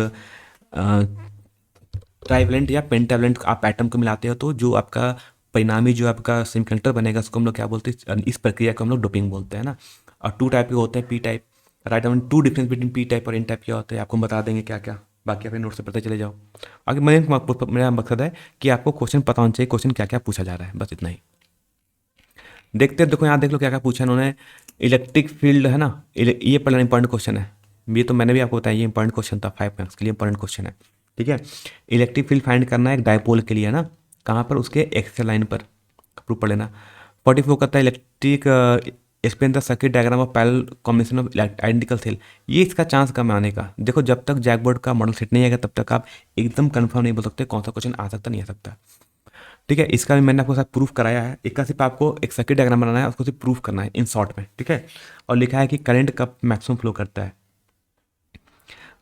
ट्राइवेलेंट या पेंटावेलेंट आप एटम को मिलाते हो तो जो आपका परिणामी जो आपका सेमीकंडक्टर बनेगा उसको हम लोग क्या बोलते हैं, इस प्रक्रिया को हम लोग डोपिंग बोलते हैं ना। और 2 टाइप के होते हैं, पी टाइप राइट, हम 2 डिफरेंस बिटवीन पी टाइप और एन टाइप क्या होते हैं आपको बता देंगे क्या क्या, बाकी अपने नोट से पढ़ते चले जाओ आगे। मेरा मकसद है कि आपको क्वेश्चन पता होना चाहिए, क्वेश्चन क्या क्या पूछा जा रहा है, बस इतना ही। देखते देखो यहाँ देख लो क्या क्या पूछा इन्होंने। इलेक्ट्रिक फील्ड है ना, ये पहला इंपॉर्टेंट क्वेश्चन है, ये तो मैंने भी आपको बताया ये इंपॉर्टेंट क्वेश्चन था, 5 मार्क्स के लिए इंपॉर्टेंट क्वेश्चन है। ठीक है, इलेक्ट्रिक फील्ड फाइंड करना है एक डायपोल के लिए ना, कहाँ पर, उसके एक्सेल लाइन पर, प्रूफ पढ़ लेना। 44 करता है electric explain the circuit diagram of parallel combination of identical cell. ये इसका चांस कम है आने का। देखो जब तक जैकबोर्ड का मॉडल सेट नहीं आएगा तब तक आप एकदम कंफर्म नहीं बोल सकते कौन सा क्वेश्चन आ सकता नहीं आ सकता। ठीक है, इसका भी मैंने आपको साथ प्रूफ कराया है, इसका सिर्फ आपको एक सर्किट डायग्राम बनाना है, उसको सिर्फ प्रूफ करना है इन शॉर्ट में। ठीक है, और लिखा है कि करंट कब मैक्सिमम फ्लो करता है,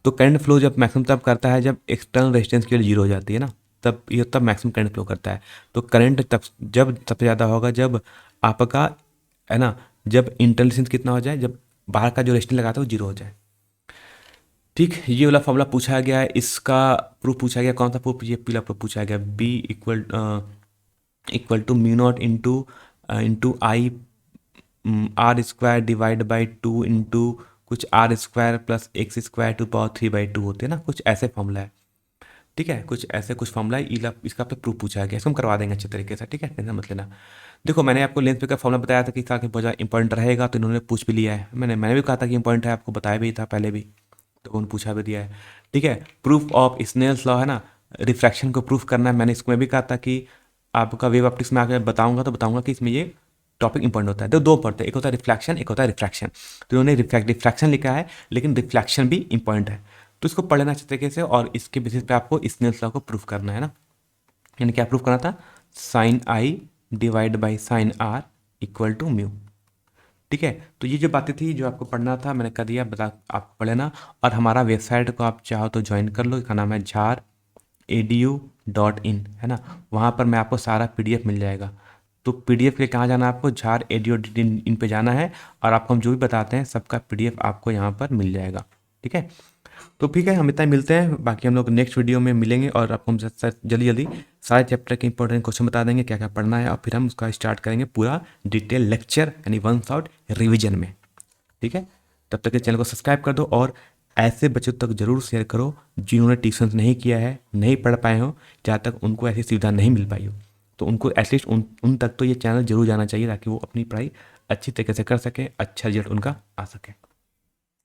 तो करंट फ्लो जब मैक्सिमम तब करता है जब एक्सटर्नल रेजिस्टेंस की वैल्यू 0 हो जाती है ना, तब ये तब मैक्सिमम करंट फ्लो करता है। तो करंट तब जब सबसे ज़्यादा होगा जब आपका है ना, जब इंटरनल रेजिस्टेंस कितना हो जाए, जब बाहर का जो रेजिस्टेंस लगाता है वो 0 हो जाए। ठीक, ये वाला फॉर्मूला पूछा गया है, इसका प्रूफ पूछा गया, कौन सा प्रूफ, ये पीला प्रूफ पूछा गया, B equal to mu naught into I R square divide by 2 into कुछ R square plus x square to power 3/2 होते हैं ना, कुछ ऐसे फॉर्मूला है। ठीक है, कुछ ऐसे कुछ फॉर्मूला है, इसका पे प्रूफ पूछा गया, इसको हम करवा देंगे अच्छे तरीके से। ठीक है, टेंशन मत लेना। देखो मैंने आपको लेंथ पे का फॉर्मूला बताया था कि इसका बहुत ज़्यादा इंपॉर्टेंट रहेगा, तो इन्होंने पूछ भी लिया है, मैंने भी कहा था कि इंपॉर्टेंट है, आपको बताया भी था पहले भी, तो उन्होंने पूछा भी दिया है। ठीक है, प्रूफ ऑफ स्नेल्स लॉ है ना, रिफ्रैक्शन को प्रूफ करना है, मैंने इसमें भी कहा था कि आपका वेव ऑप्टिक्स में आकर बताऊंगा तो बताऊंगा कि इसमें ये टॉपिक इंपॉर्टेंट होता है। तो 2 पढ़ते हैं, एक होता है रिफ्लेक्शन, एक होता है रिफ्रैक्शन। तो उन्होंने रिफ्रैक्शन लिखा है लेकिन रिफ्लेक्शन भी इंपॉर्टेंट है, तो इसको पढ़ लेना अच्छे तरीके से, और इसके बेसिस पे आपको स्नेल्स लॉ को प्रूफ करना है ना। यानी क्या प्रूफ करना था, sine I divide by sine R equal to mu. ठीक है, तो ये जो बातें थी जो आपको पढ़ना था मैंने कर दिया, बता आप पढ़ लेना। और हमारा वेबसाइट को आप चाहो तो ज्वाइन कर लो, इसका नाम है झार.edu.in है ना, वहाँ पर मैं आपको सारा PDF मिल जाएगा। तो PDF के लिए कहाँ जाना है आपको, झार.edu.in पे जाना है, और आपको हम जो भी बताते हैं सबका PDF आपको यहाँ पर मिल जाएगा। ठीक है, तो ठीक है, हम इतना ही मिलते हैं, बाकी हम लोग नेक्स्ट वीडियो में मिलेंगे और आपको हम जल्दी जल्दी सारे चैप्टर के इंपॉर्टेंट क्वेश्चन बता देंगे क्या क्या पढ़ना है, और फिर हम उसका स्टार्ट करेंगे पूरा डिटेल लेक्चर यानी वन शॉट रिवीजन में। ठीक है, तब तक के चैनल को सब्सक्राइब कर दो, और ऐसे बच्चों तक जरूर शेयर करो जिन्होंने ट्यूशन नहीं किया है, नहीं पढ़ पाए हो, जहाँ तक उनको ऐसी सुविधा नहीं मिल पाई हो, तो उनको एटलीस्ट उन तक तो ये चैनल जरूर जाना चाहिए ताकि वो अपनी पढ़ाई अच्छी तरीके से कर सके, अच्छा रिजल्ट उनका आ सके।